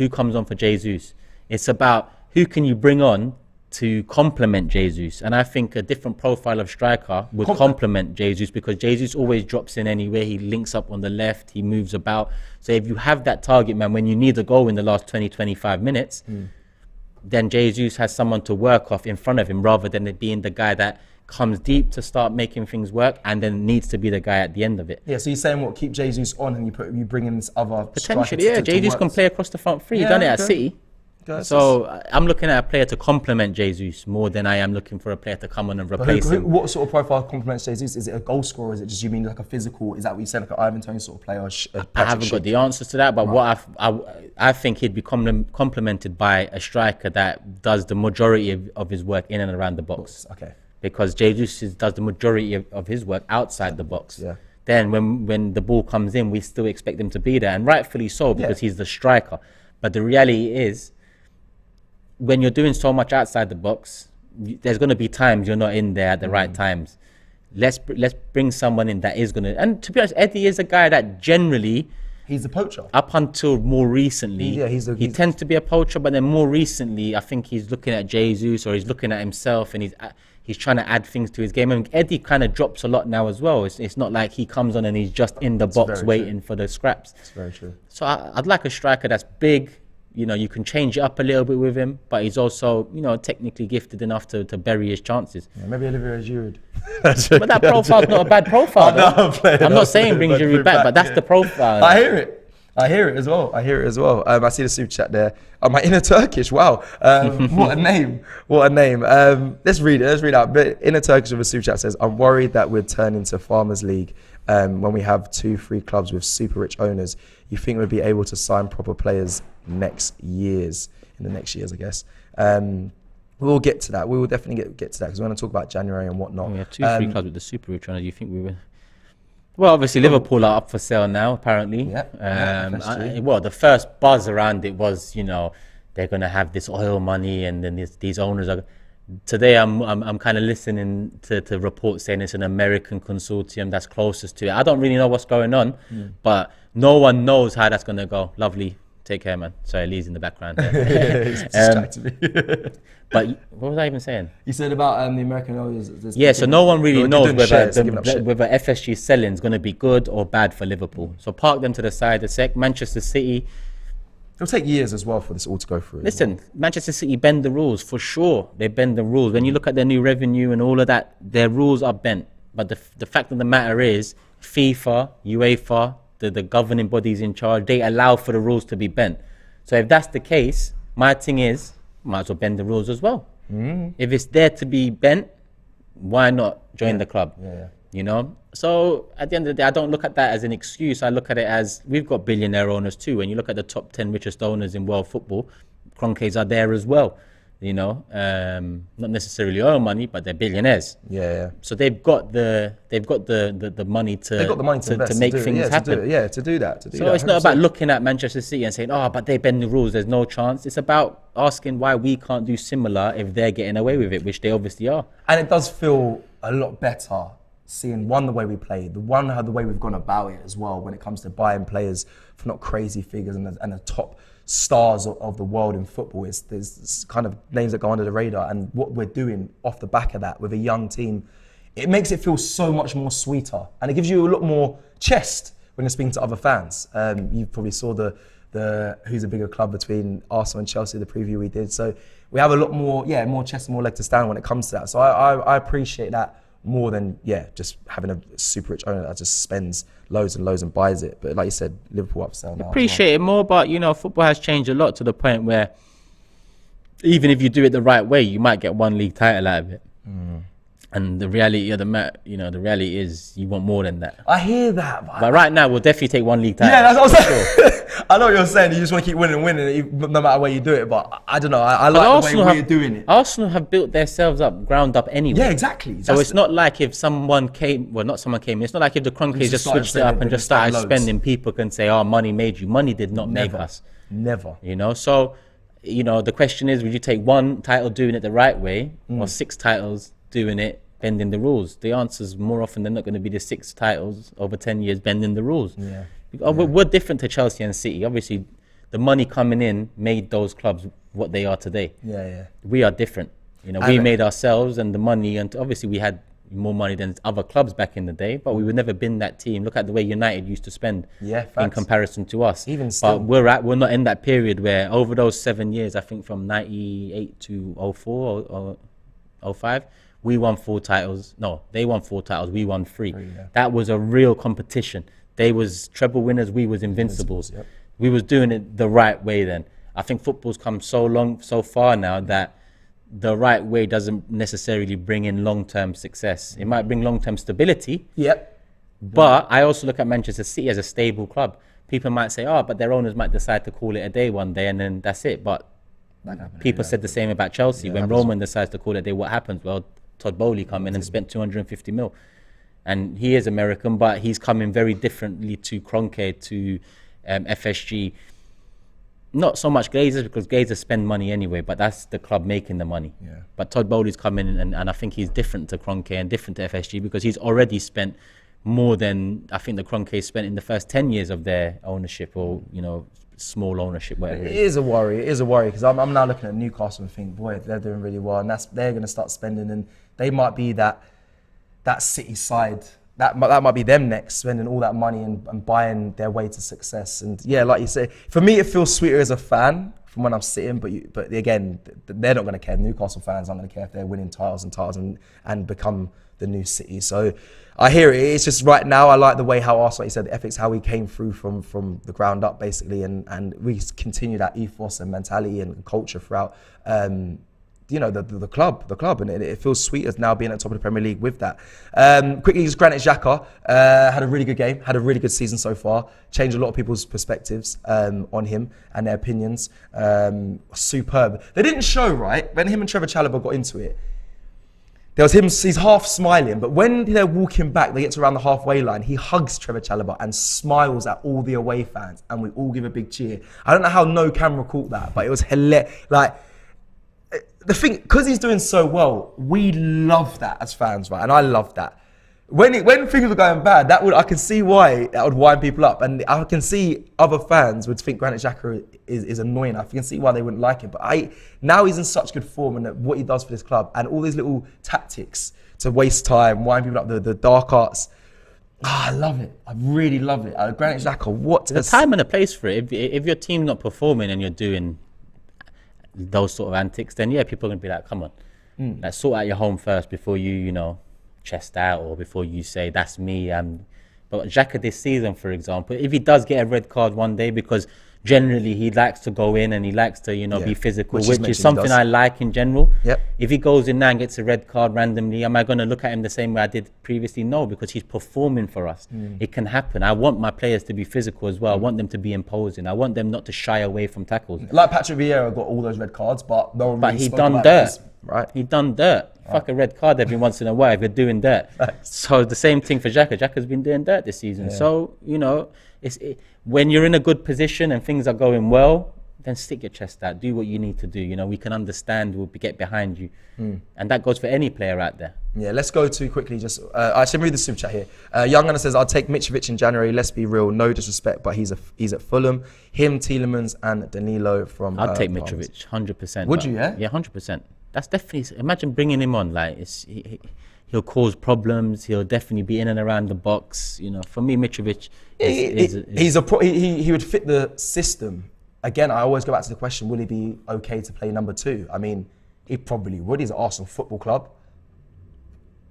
comes on for Jesus? It's about who can you bring on to complement Jesus. And I think a different profile of striker would complement Jesus because Jesus always drops in anywhere. He links up on the left, he moves about. So if you have that target man, when you need a goal in the last 20-25 minutes, then Jesus has someone to work off in front of him rather than it being the guy that comes deep to start making things work and then needs to be the guy at the end of it. Yeah, so you're saying what, keep Jesus on and you bring in this other potentially, yeah. Jesus can play across the front three. He's done it at City. So I'm looking at a player to complement Jesus more than I am looking for a player to come on and replace him. What sort of profile complements Jesus? Is it a goal scorer? Is it just you mean like a physical? Is that what you said, like an Ivan Toney sort of player? I haven't got the answers to that, but what I think he'd be complemented by a striker that does the majority of his work in and around the box. Okay. Because Jesus does the majority of his work outside the box. Yeah. Then when the ball comes in, we still expect him to be there, and rightfully so because he's the striker. But the reality is, when you're doing so much outside the box, there's going to be times you're not in there at the right times. Let's bring someone in that is going to. And to be honest, Eddie is a guy that generally. He's a poacher. Up until more recently, he tends to be a poacher. But then more recently, I think he's looking at Jesus or he's looking at himself and he's trying to add things to his game. And Eddie kind of drops a lot now as well. It's not like he comes on and he's just in the box waiting for the scraps. That's very true. So I'd like a striker that's big. You can change it up a little bit with him, but he's also, technically gifted enough to bury his chances. Yeah, maybe Olivier Giroud. But that profile's not a bad profile. I'm not saying bring Giroud back, but that's the profile. I hear it as well. I see the super chat there. My inner Turkish. Wow. What a name. Let's read out. But inner Turkish with a super chat says, I'm worried that we'd turn into Farmers League when we have 2-3 clubs with super rich owners. You think we'd be able to sign proper players in the next years, I guess. We'll get to that. We will definitely get to that because we're going to talk about January and whatnot. We have 2-3 clubs with the super rich owners. Do you think we will? Well, obviously Liverpool are up for sale now, apparently. The first buzz around it was, they're going to have this oil money and then these owners are. Today I'm kind of listening to reports saying it's an American consortium that's closest to it. I don't really know what's going on, but no one knows how that's going to go. Lovely Take care, man. Sorry, Lee's in the background. It's distracted me. But what was I even saying? You said about the American owners. Yeah, so no one really knows whether whether FSG selling is going to be good or bad for Liverpool. So park them to the side a sec. Manchester City. It'll take years as well for this all to go through. Listen, Manchester City bend the rules for sure. They bend the rules. When you look at their new revenue and all of that, their rules are bent. But the fact of the matter is, FIFA, UEFA, the governing bodies in charge, they allow for the rules to be bent. So if that's the case, my thing is, might as well bend the rules as well. If it's there to be bent, why not join the club? You know? So at the end of the day, I don't look at that as an excuse. I look at it as, we've got billionaire owners too. When you look at the top 10 richest owners in world football, Kroenkes are there as well. You know, not necessarily oil money, but they're billionaires. So they've got the money to make things happen. To do that. So it's not about looking at Manchester City and saying, oh, but they bend the rules, there's no chance. It's about asking why we can't do similar if they're getting away with it, which they obviously are. And it does feel a lot better seeing the way we play, the way we've gone about it as well when it comes to buying players for not crazy figures and the top stars of the world in football. There's kind of names that go under the radar, and what we're doing off the back of that with a young team, it makes it feel so much more sweeter, and it gives you a lot more chest when you're speaking to other fans. You probably saw the who's a bigger club between Arsenal and Chelsea, the preview we did. So we have a lot more, more chest and more leg to stand when it comes to that. So I appreciate that more than just having a super rich owner that just spends loads and loads and buys it. But like you said, Liverpool upsell now. Appreciate it more, but football has changed a lot to the point where even if you do it the right way, you might get one league title out of it. And the reality of the reality is you want more than that. I hear that, but right now we'll definitely take one league title. Yeah, that's what I'm saying. I know what you're saying. You just want to keep winning, no matter where you do it. But I don't know. I like the way we're doing it. Arsenal have built themselves up, ground up anyway. Yeah, exactly. So it's not like if someone came. Well, not someone came. It's not like if the Kroenkes just switched it up and just started spending. People can say, "Oh, money made you." Money did not make us. Never. So, the question is, would you take one title doing it the right way, or 6 titles doing it bending the rules? The answer is more often than not going to be the 6 titles over 10 years bending the rules. We're different to Chelsea and City. Obviously, the money coming in made those clubs what they are today. We are different. We made ourselves and the money, and obviously we had more money than other clubs back in the day, but we would never been that team. Look at the way United used to spend in comparison to us. Even still. But we're not in that period where over those 7 years, I think from 98 to 04 or 05, we won 4 titles. No, they won 4 titles. We won 3. That was a real competition. They was treble winners. We was invincibles. We was doing it the right way then. I think football's come so far now that the right way doesn't necessarily bring in long-term success. It might bring long-term stability. But I also look at Manchester City as a stable club. People might say, oh, but their owners might decide to call it a day one day and then that's it. But people said the same about Chelsea. When Roman decides to call it a day, what happens? Well, Todd Bowley come in and spent 250 mil. And he is American, but he's coming very differently to Kroenke, to FSG. Not so much Glazers, because Glazers spend money anyway, but that's the club making the money. But Todd Bowley's coming in, and I think he's different to Kroenke and different to FSG because he's already spent more than I think the Kroenke spent in the first 10 years of their ownership, or small ownership, whatever. It is a worry. It is a worry because I'm now looking at Newcastle and think, boy, they're doing really well, and they're going to start spending, and they might be that City side. That might be them next, spending all that money and buying their way to success. And like you say, for me, it feels sweeter as a fan from when I'm sitting. But again, they're not going to care. Newcastle fans aren't going to care if they're winning titles and become the new City. So I hear it. It's just right now, I like the way how Arsenal, like you said, the ethics, how we came through from the ground up, basically, and we continue that ethos and mentality and culture throughout. The club, and it feels sweet as now being at the top of the Premier League with that. Quickly, just Granit Xhaka had a really good game, had a really good season so far, changed a lot of people's perspectives on him and their opinions. Superb. They didn't show, right, when him and Trevor Chalobah got into it, there was him, he's half smiling, but when they're walking back, they get to around the halfway line, he hugs Trevor Chalobah and smiles at all the away fans, and we all give a big cheer. I don't know how no camera caught that, but it was hilarious. The thing, because he's doing so well, we love that as fans, right? And I love that. when things were going bad, I can see why that would wind people up, and I can see other fans would think Granit Xhaka is annoying. I can see why they wouldn't like him, but now he's in such good form, and what he does for this club, and all these little tactics to waste time, wind people up, the dark arts. I love it. I really love it. Granit Xhaka, There's a time and a place for it. If your team's not performing and you're doing those sort of antics, then yeah, people are gonna be like, come on, like sort out your home first before you know, chest out, or before you say that's me. But Xhaka this season, for example, if he does get a red card one day, because generally he likes to go in and he likes to, you know, be physical, which is something I like in general. If he goes in now and gets a red card randomly, am I going to look at him the same way I did previously? No, because he's performing for us. It can happen. I want my players to be physical as well. I want them to be imposing. I want them not to shy away from tackles. Like Patrick Vieira got all those red cards, but no one really he spoke done about dirt. it. Right. He done dirt. Fuck a red card every once in a while if you're doing dirt. So the same thing for Xhaka. Xhaka's been doing dirt this season. So, you know, when you're in a good position and things are going well, then stick your chest out. Do what you need to do. You know, we can understand. We'll get behind you. And that goes for any player out there. Yeah, let's go to quickly just... I should read the super chat here. Young Gunner says, I'll take Mitrovic in January. Let's be real. No disrespect, but he's at Fulham. Him, Tielemans and Danilo from... I'd take Mitrovic, 100%. Would you, yeah? Yeah, 100%. That's definitely... Imagine bringing him on. Like, he'll cause problems. He'll definitely be in and around the box. You know, for me, Mitrovic he would fit the system. Again, I always go back to the question: will he be okay to play number 2? I mean, he probably would. He's at Arsenal Football Club.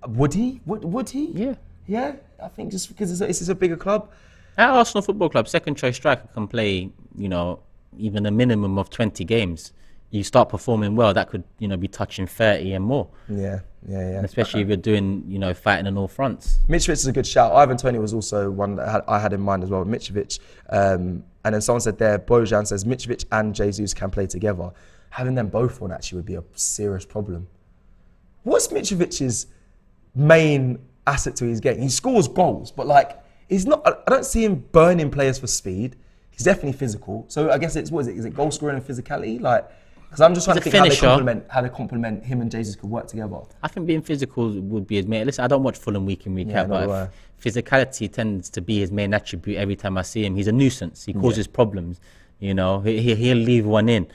Would he? Would he? Yeah. Yeah. I think just because it's a bigger club. At Arsenal Football Club, second choice striker can play, you know, even a minimum of 20 games. You start performing well, that could, you know, be touching 30 and more. Yeah. And especially if you're doing, you know, fighting on all fronts. Mitrovic is a good shout. Ivan Toney was also one that I had in mind as well. Mitrovic. And then someone said there, Bojan says Mitrovic and Jesus can play together. Having them both on actually would be a serious problem. What's Mitrovic's main asset to his game? He scores goals, but like, he's not. I don't see him burning players for speed. He's definitely physical. So I guess it's, what is it? Is it goal scoring and physicality? Like, because I'm just trying to think how they complement him and Jesus could work together. I think being physical would be his main. Listen, I don't watch Fulham week in, week out, but physicality tends to be his main attribute every time I see him. He's a nuisance. He causes problems. You know, he'll leave one in.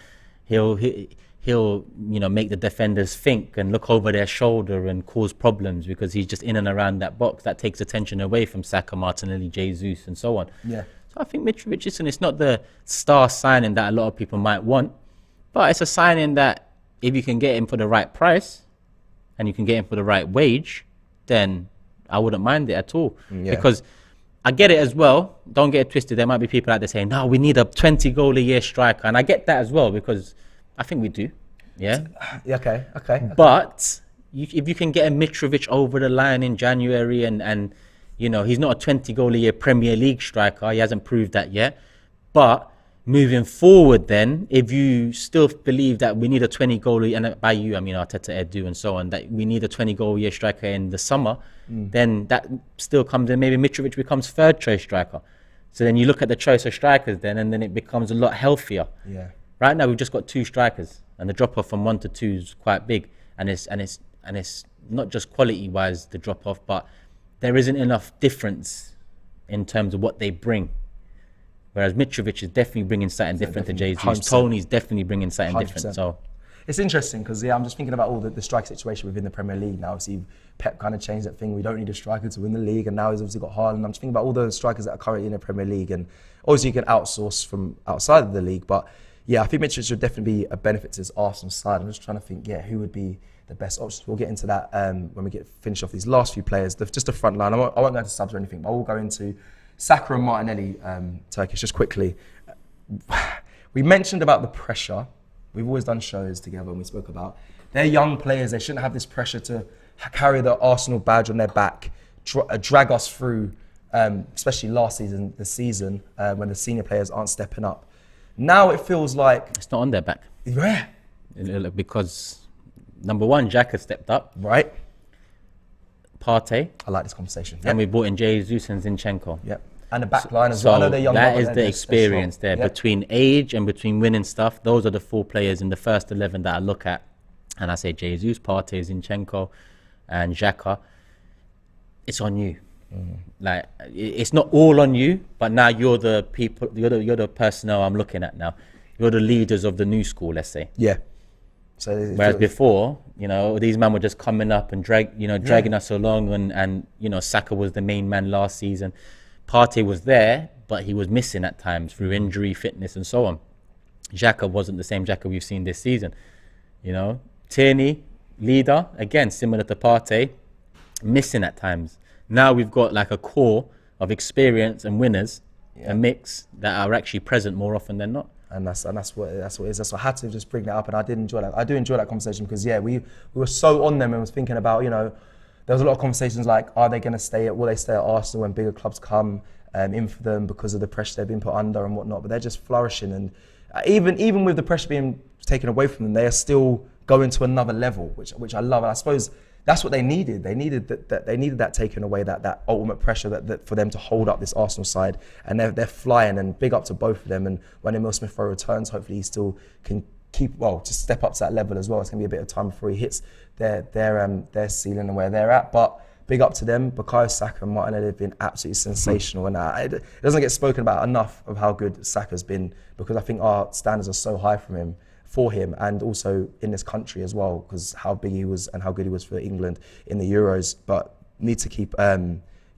He'll you know, make the defenders think and look over their shoulder and cause problems because he's just in and around that box. That takes attention away from Saka, Martinelli, Jesus, and so on. Yeah. So I think Mitrovic, it's not the star signing that a lot of people might want. But it's a signing that if you can get him for the right price and you can get him for the right wage, then I wouldn't mind it at all. Because I get it as well. Don't get it twisted. There might be people out there saying, no, we need a 20-goal-a-year striker. And I get that as well because I think we do. Yeah? Okay. But if you can get a Mitrovic over the line in January and you know, he's not a 20-goal-a-year Premier League striker. He hasn't proved that yet. But moving forward then, if you still believe that we need a 20-goal, and by you I mean Arteta, Edu and so on, that we need a 20-goal-a-year striker in the summer, then that still comes in. Maybe Mitrovic becomes third choice striker. So then you look at the choice of strikers then, and then it becomes a lot healthier. Yeah. Right now we've just got 2 strikers, and the drop off from 1 to 2 is quite big, and it's not just quality wise the drop off, but there isn't enough difference in terms of what they bring. Whereas Mitrovic is definitely bringing something different to Jesus. Tony's definitely bringing something 100%. Different. So it's interesting because I'm just thinking about all the strike situation within the Premier League now. Obviously, Pep kind of changed that thing. We don't need a striker to win the league, and now he's obviously got Haaland. I'm just thinking about all the strikers that are currently in the Premier League, and obviously you can outsource from outside of the league. But yeah, I think Mitrovic would definitely be a benefit to his Arsenal side. I'm just trying to think, who would be the best options. We'll get into that when we finish off these last few players. Just the front line. I won't go into subs or anything, but I will go into Saka and Martinelli, Turkish, just quickly. We mentioned about the pressure. We've always done shows together and we spoke about they're young players. They shouldn't have this pressure to carry the Arsenal badge on their back, drag us through, especially last season, the season, when the senior players aren't stepping up. Now it feels like... It's not on their back. Yeah. Because, number one, Jack has stepped up. Right. Partey. I like this conversation. And we brought in Jesus and Zinchenko. Yep. And the back line as well. I know they're young. That is the experience there. Yep. Between age and between winning stuff, those are the 4 players in the first 11 that I look at. And I say Jesus, Partey, Zinchenko and Xhaka. it's on you. Like, it's not all on you, but now you're the people, you're the personnel I'm looking at now. You're the leaders of the new school, let's say. Yeah. So whereas before, you know, these men were just coming up and dragging us along, and you know, Saka was the main man last season. Partey was there, but he was missing at times through injury, fitness, and so on. Xhaka wasn't the same Xhaka we've seen this season. You know, Tierney, leader, again, similar to Partey, missing at times. Now we've got like a core of experience and winners, a mix that are actually present more often than not. And that's what it is. That's why I had to just bring that up, and I did enjoy that. I do enjoy that conversation because we were so on them and was thinking about, you know, there was a lot of conversations like, will they stay at Arsenal when bigger clubs come in for them because of the pressure they've been put under and whatnot? But they're just flourishing, and even with the pressure being taken away from them, they are still going to another level, which I love. And I suppose that's what they needed. They needed that taken away, that ultimate pressure that for them to hold up this Arsenal side, and they're flying. And big up to both of them. And when Emil Smith Rowe returns, hopefully he still can just step up to that level as well. It's going to be a bit of time before he hits their ceiling and where they're at. But big up to them. Bukayo Saka and Martinelli have been absolutely sensational, and it doesn't get spoken about enough of how good Saka's been, because I think our standards are so high for him, and also in this country as well, because how big he was and how good he was for England in the Euros. But need to keep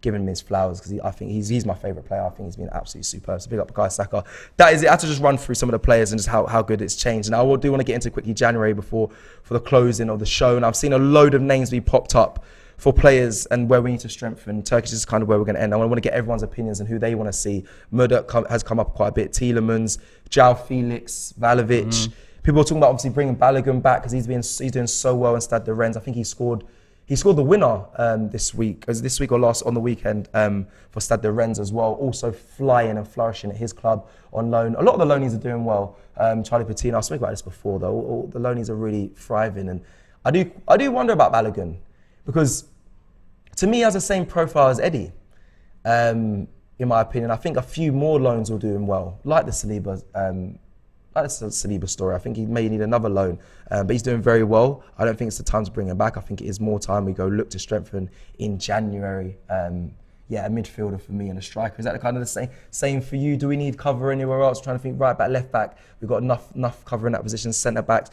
giving him his flowers, because I think he's my favourite player. I think he's been absolutely superb. So big up Bukayo Saka. That is it. I had to just run through some of the players and just how good it's changed. And I do want to get into quickly January for the closing of the show. And I've seen a load of names be popped up for players and where we need to strengthen. Turkish is kind of where we're going to end. I want to get everyone's opinions and who they want to see. Murdoch has come up quite a bit. Tielemans, João Felix, Vlahovic. People are talking about obviously bringing Balogun back because he's doing so well in Stade de Rennes. I think he scored the winner this week or last on the weekend for Stade de Rennes as well. Also flying and flourishing at his club on loan. A lot of the loanies are doing well. Charlie Patino, I've spoken about this before though. All the loanies are really thriving, and I do wonder about Balogun, because to me he has the same profile as Eddie. In my opinion, I think a few more loans will do him well, like the Saliba. That's a Saliba story. I think he may need another loan, but he's doing very well. I don't think it's the time to bring him back. I think it is more time we go look to strengthen in January. A midfielder for me and a striker. Is that the kind of the same for you? Do we need cover anywhere else? Trying to think right back, left back. We've got enough cover in that position. Centre back.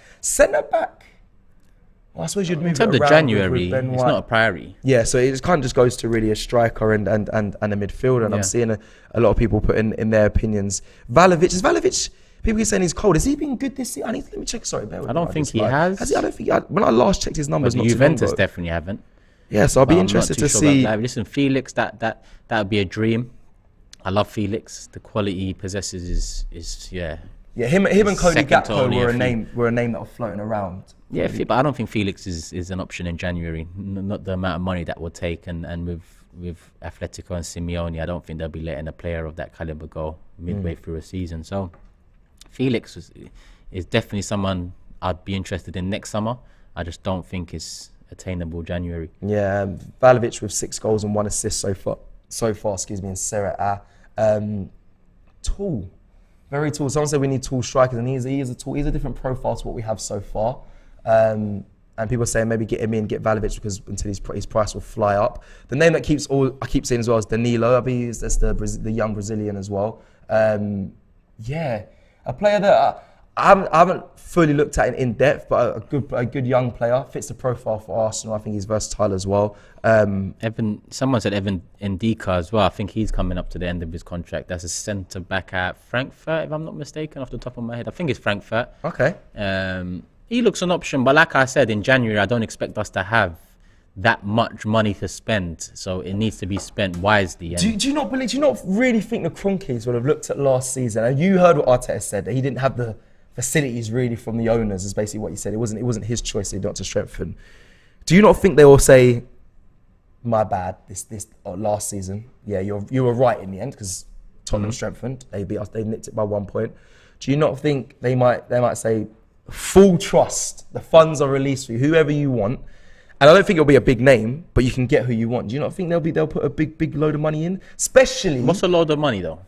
Well, I suppose you'd move in terms it of around January. It's not a priority. Yeah, so it kind of just goes to really a striker and a midfielder. And I'm seeing a lot of people put in their opinions. Vlahovic. People keep saying he's cold. Has he been good this season? Let me check. Sorry, bear with me. I don't think he has. Has he? I don't think. When I last checked his numbers, but not Juventus too long ago. definitely haven't. Yeah, so I'll be interested to see. Listen, Felix, that would be a dream. I love Felix. The quality he possesses is Yeah, him and Cody Gakpo were a name that was floating around. Yeah, but I don't think Felix is an option in January. Not the amount of money that will take, and with Atletico and Simeone, I don't think they'll be letting a player of that caliber go midway through a season. So Felix is definitely someone I'd be interested in next summer. I just don't think it's attainable January. Yeah, Vlahovic with 6 goals and 1 assist so far, in Serie A. Tall, very tall. Someone said we need tall strikers, and he is a tall. He's a different profile to what we have so far. And people say maybe get him in, get Vlahovic, because until his price will fly up. The name that I keep saying as well is Danilo. I believe that's the young Brazilian as well. A player that I haven't fully looked at in depth, but a good young player, fits the profile for Arsenal. I think he's versatile as well. Someone said Evan Ndika as well. I think he's coming up to the end of his contract. That's a centre back at Frankfurt, if I'm not mistaken, off the top of my head. I think it's Frankfurt. Okay. He looks an option, but like I said, in January, I don't expect us to have that much money to spend, so it needs to be spent wisely. Do you not really think the Kroenkes would have looked at last season? And you heard what Arteta said, that he didn't have the facilities really from the owners, is basically what he said. It wasn't his choice not to strengthen. Do you not think they will say, my bad, this last season? Yeah, you were right in the end, because Tottenham strengthened. They beat us. They nicked it by 1 point. Do you not think they might say, full trust, the funds are released for you, whoever you want? And I don't think it'll be a big name, but you can get who you want. Do you not think they'll put a big load of money in? Especially... What's a load of money, though?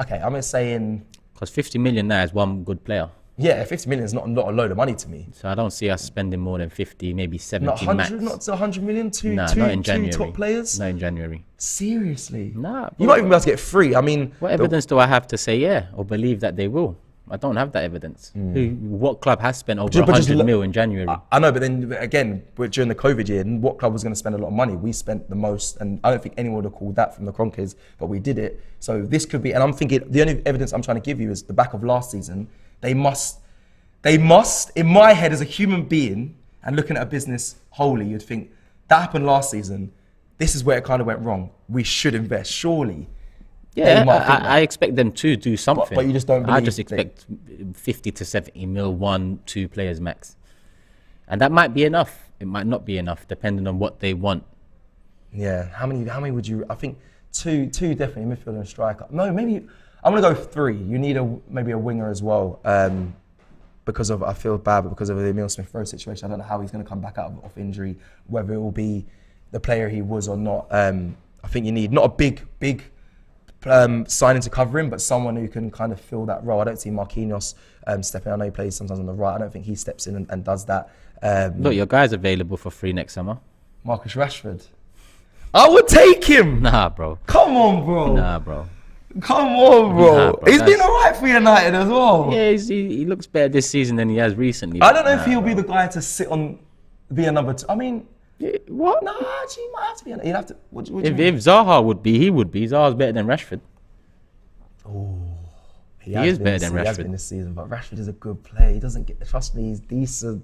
Okay, I'm going to say in... Because 50 million now is one good player. Yeah, 50 million is not a load of money to me. So I don't see us spending more than 50, maybe 70 Not 100, max. not to 100 million, two Not in January. top players? Not in January. Seriously? Nah. You might even be able to get free. I mean... What evidence do I have to say yeah or believe that they will? I don't have that evidence. What club has spent over 100 mil in January? I know, but then again, during the COVID year, what club was going to spend a lot of money? We spent the most, and I don't think anyone would have called that from the Kroenkes, but we did it. So this could be, and I'm thinking, the only evidence I'm trying to give you is the back of last season. They must, in my head as a human being, and looking at a business wholly, you'd think, that happened last season. This is where it kind of went wrong. We should invest, surely. Yeah, I expect them to do something. But you just don't believe... I just expect 50 to 70 mil, 1-2 players max. And that might be enough. It might not be enough, depending on what they want. Yeah, how many would you... I think two definitely, midfielder and striker. No, maybe... I'm going to go 3. You need maybe a winger as well. Because of... I feel bad, but because of the Emile Smith-Rowe situation, I don't know how he's going to come back out of injury, whether it will be the player he was or not. I think you need not a big signing to cover him, but someone who can kind of fill that role. I don't see Marquinhos stepping. I know he plays sometimes on the right. I don't think he steps in and does that. Look, your guy's available for free next summer. Marcus Rashford. I would take him. Nah, bro. Come on, bro. Nah, bro. Come on, bro. Nah, bro, He's been all right for United as well. Yeah, he looks better this season than he has recently. I don't know if he'll be the guy to sit on, be a number 2. I mean... What? No, actually, he might have to be. He'd have to. What do you If mean? Zaha would be, he would be. Zaha's better than Rashford. Oh, he is better than He has Rashford. been this season, but Rashford is a good player. He doesn't get. Trust me, he's decent.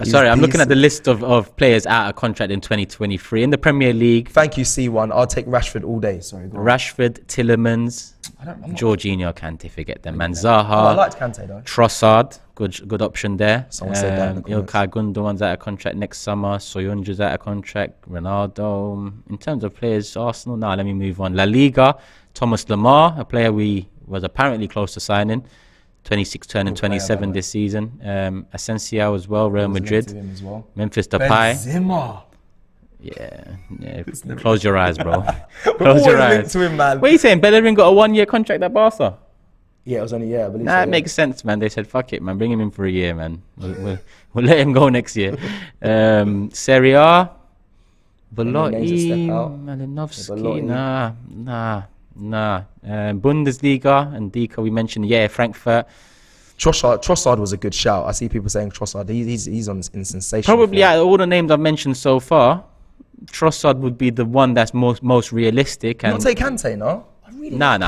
Sorry, I'm looking at the list of players out of contract in 2023 in the Premier League. Thank you, C1. I'll take Rashford all day. Sorry, go on. Rashford, Tillemans, I'm not- Jorginho, Kante, forget them, man. I Zaha, liked Kante though. Trossard, good option there. Someone said that in the comments. Ilkay Gundogan's out of contract next summer. Soyuncu's out of contract. Ronaldo. In terms of players, Arsenal. Now let me move on. La Liga. Thomas Lemar, a player we was apparently close to signing. 26 turning 27 this season. Asensio as well. Real Madrid. As well. Memphis Depay. Benzema. Yeah. Close your eyes, bro. We're Close your always linked eyes. to him, man. What are you saying? Bellerin got a 1-year contract at Barca? Yeah, it was only I believe. Nah, it makes sense, man. They said, fuck it, man. Bring him in for a year, man. We'll let him go next year. Serie A. Belotti. Malinovsky. Nah. Bundesliga and Dika, we mentioned, Frankfurt. Trossard was a good shout. I see people saying Trossard. He's on in sensation. Probably out of all the names I've mentioned so far, Trossard would be the one that's most realistic. And Not take Kante, no? No.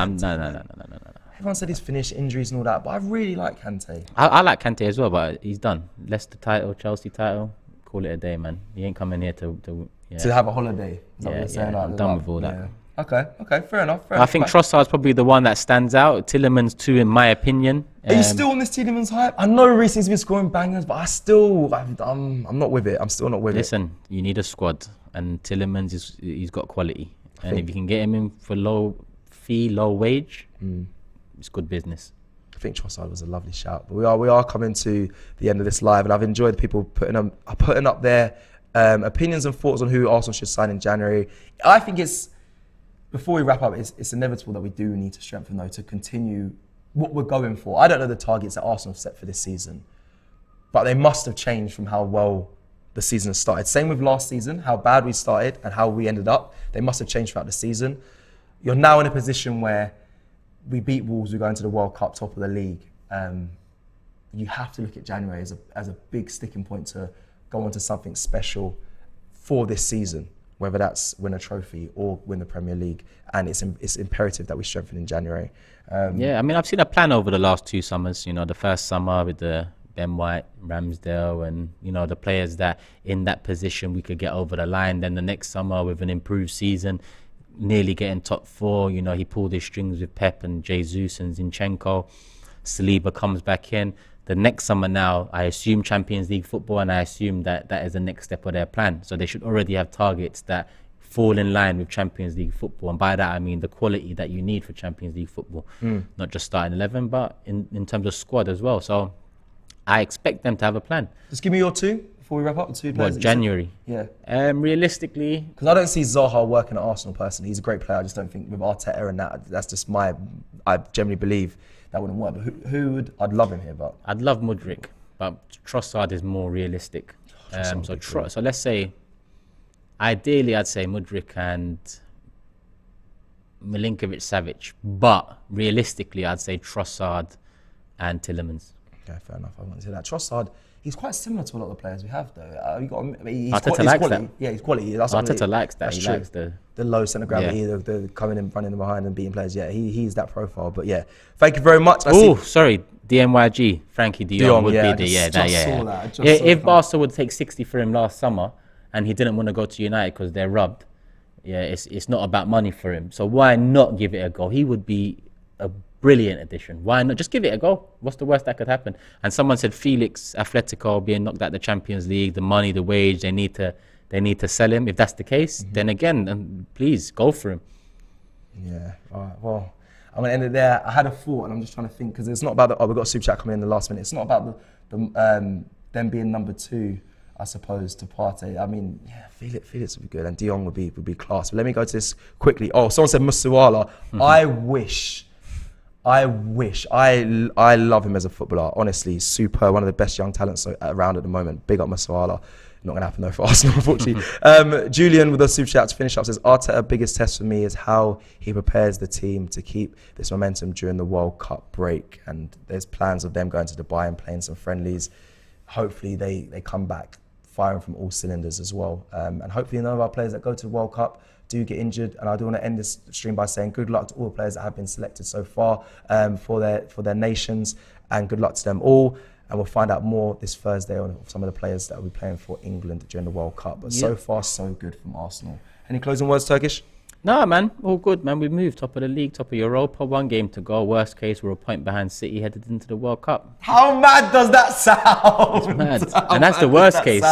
Everyone said he's finished, injuries and all that, but I really like Kante. I like Kante as well, but he's done. Leicester title, Chelsea title, call it a day, man. He ain't coming here to have a holiday. Is that what you're saying? I'm done with all that. Yeah. Okay, fair enough. I think Trossard's probably the one that stands out. Tillemans too, in my opinion. Are you still on this Tillemans hype? I know recently's been scoring bangers, but I'm not with it. I'm still not with it. Listen, you need a squad, and Tillemans he's got quality, and if you can get him in for low fee, low wage, it's good business. I think Trossard was a lovely shout. But we are coming to the end of this live, and I've enjoyed the people putting up their opinions and thoughts on who Arsenal should sign in January. I think before we wrap up, it's inevitable that we do need to strengthen, though, to continue what we're going for. I don't know the targets that Arsenal have set for this season, but they must have changed from how well the season has started. Same with last season, how bad we started and how we ended up. They must have changed throughout the season. You're now in a position where we beat Wolves, we go into the World Cup, top of the league. You have to look at January as a big sticking point to go on to something special for this season, whether that's win a trophy or win the Premier League. And it's imperative that we strengthen in January. I've seen a plan over the last 2 summers. You know, the first summer with the Ben White, Ramsdale, and, you know, the players that in that position we could get over the line. Then the next summer with an improved season, nearly getting top 4. You know, he pulled his strings with Pep and Jesus and Zinchenko. Saliba comes back in. The next summer now, I assume Champions League football, and I assume that is the next step of their plan. So they should already have targets that fall in line with Champions League football. And by that, I mean the quality that you need for Champions League football. Not just starting 11, but in terms of squad as well. So I expect them to have a plan. Just give me your 2 before we wrap up. The 2 players. January? Yeah. Realistically, because I don't see Zaha working at Arsenal personally. He's a great player. I just don't think with Arteta and that's just I generally believe that wouldn't work. But who would? I'd love him here, but I'd love Mudryk, but Trossard is more realistic. So let's say, ideally, I'd say Mudryk and Milinkovic-Savic, but realistically, I'd say Trossard and Tielemans. Okay, fair enough. I want to say that. Trossard, he's quite similar to a lot of the players we have, though. Arteta likes that. Yeah, he's quality. Arteta likes that. He true. likes the low centre gravity, the coming in, running behind and beating players. Yeah, he's that profile. But yeah, thank you very much. Oh, sorry, DMYG, Frankie De Jong would be the If Barca would take 60 for him last summer, and he didn't want to go to United because they're rubbed, it's not about money for him. So why not give it a go? He would be a brilliant addition. Why not just give it a go? What's the worst that could happen? And someone said Felix, Atletico being knocked out the Champions League, the money, the wage, they need to sell him. If that's the case, then again, please go for him. Yeah. All right. Well, I'm gonna end it there. I had a thought, and I'm just trying to think because it's not about we've got a super chat coming in the last minute. It's not about them being number 2, I suppose, to Partey. I mean, yeah, Felix would be good, and De Jong would be class. But let me go to this quickly. Oh, someone said Musiala. I love him as a footballer. Honestly, super. One of the best young talents around at the moment. Big up Musiala. Not going to happen though for Arsenal, unfortunately. Julian with a super chat to finish up says, Arteta's biggest test for me is how he prepares the team to keep this momentum during the World Cup break. And there's plans of them going to Dubai and playing some friendlies. Hopefully they come back firing from all cylinders as well. And hopefully none of our players that go to the World Cup do get injured. And I do want to end this stream by saying good luck to all the players that have been selected so far for their nations, and good luck to them all. And we'll find out more this Thursday on some of the players that will be playing for England during the World Cup. But so far, so good from Arsenal. Any closing words, Turkish? No, man. All good, man. We moved top of the league, top of Europa. 1 game to go. Worst case, we're a point behind City headed into the World Cup. How mad does that sound? It's mad. And that's the worst case.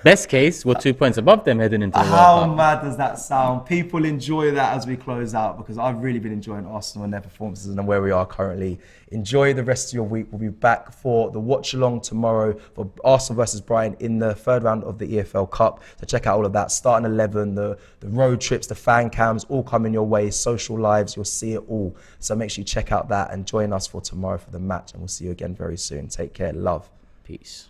Best case, we're 2 points above them heading into the World Cup. How mad does that sound? People enjoy that as we close out, because I've really been enjoying Arsenal and their performances and where we are currently. Enjoy the rest of your week. We'll be back for the watch along tomorrow for Arsenal versus Brighton in the 3rd round of the EFL Cup. So check out all of that. Starting 11, the road trips, the fan cams, all coming your way. Social lives, you'll see it all. So make sure you check out that and join us for tomorrow for the match. And we'll see you again very soon. Take care. Love. Peace.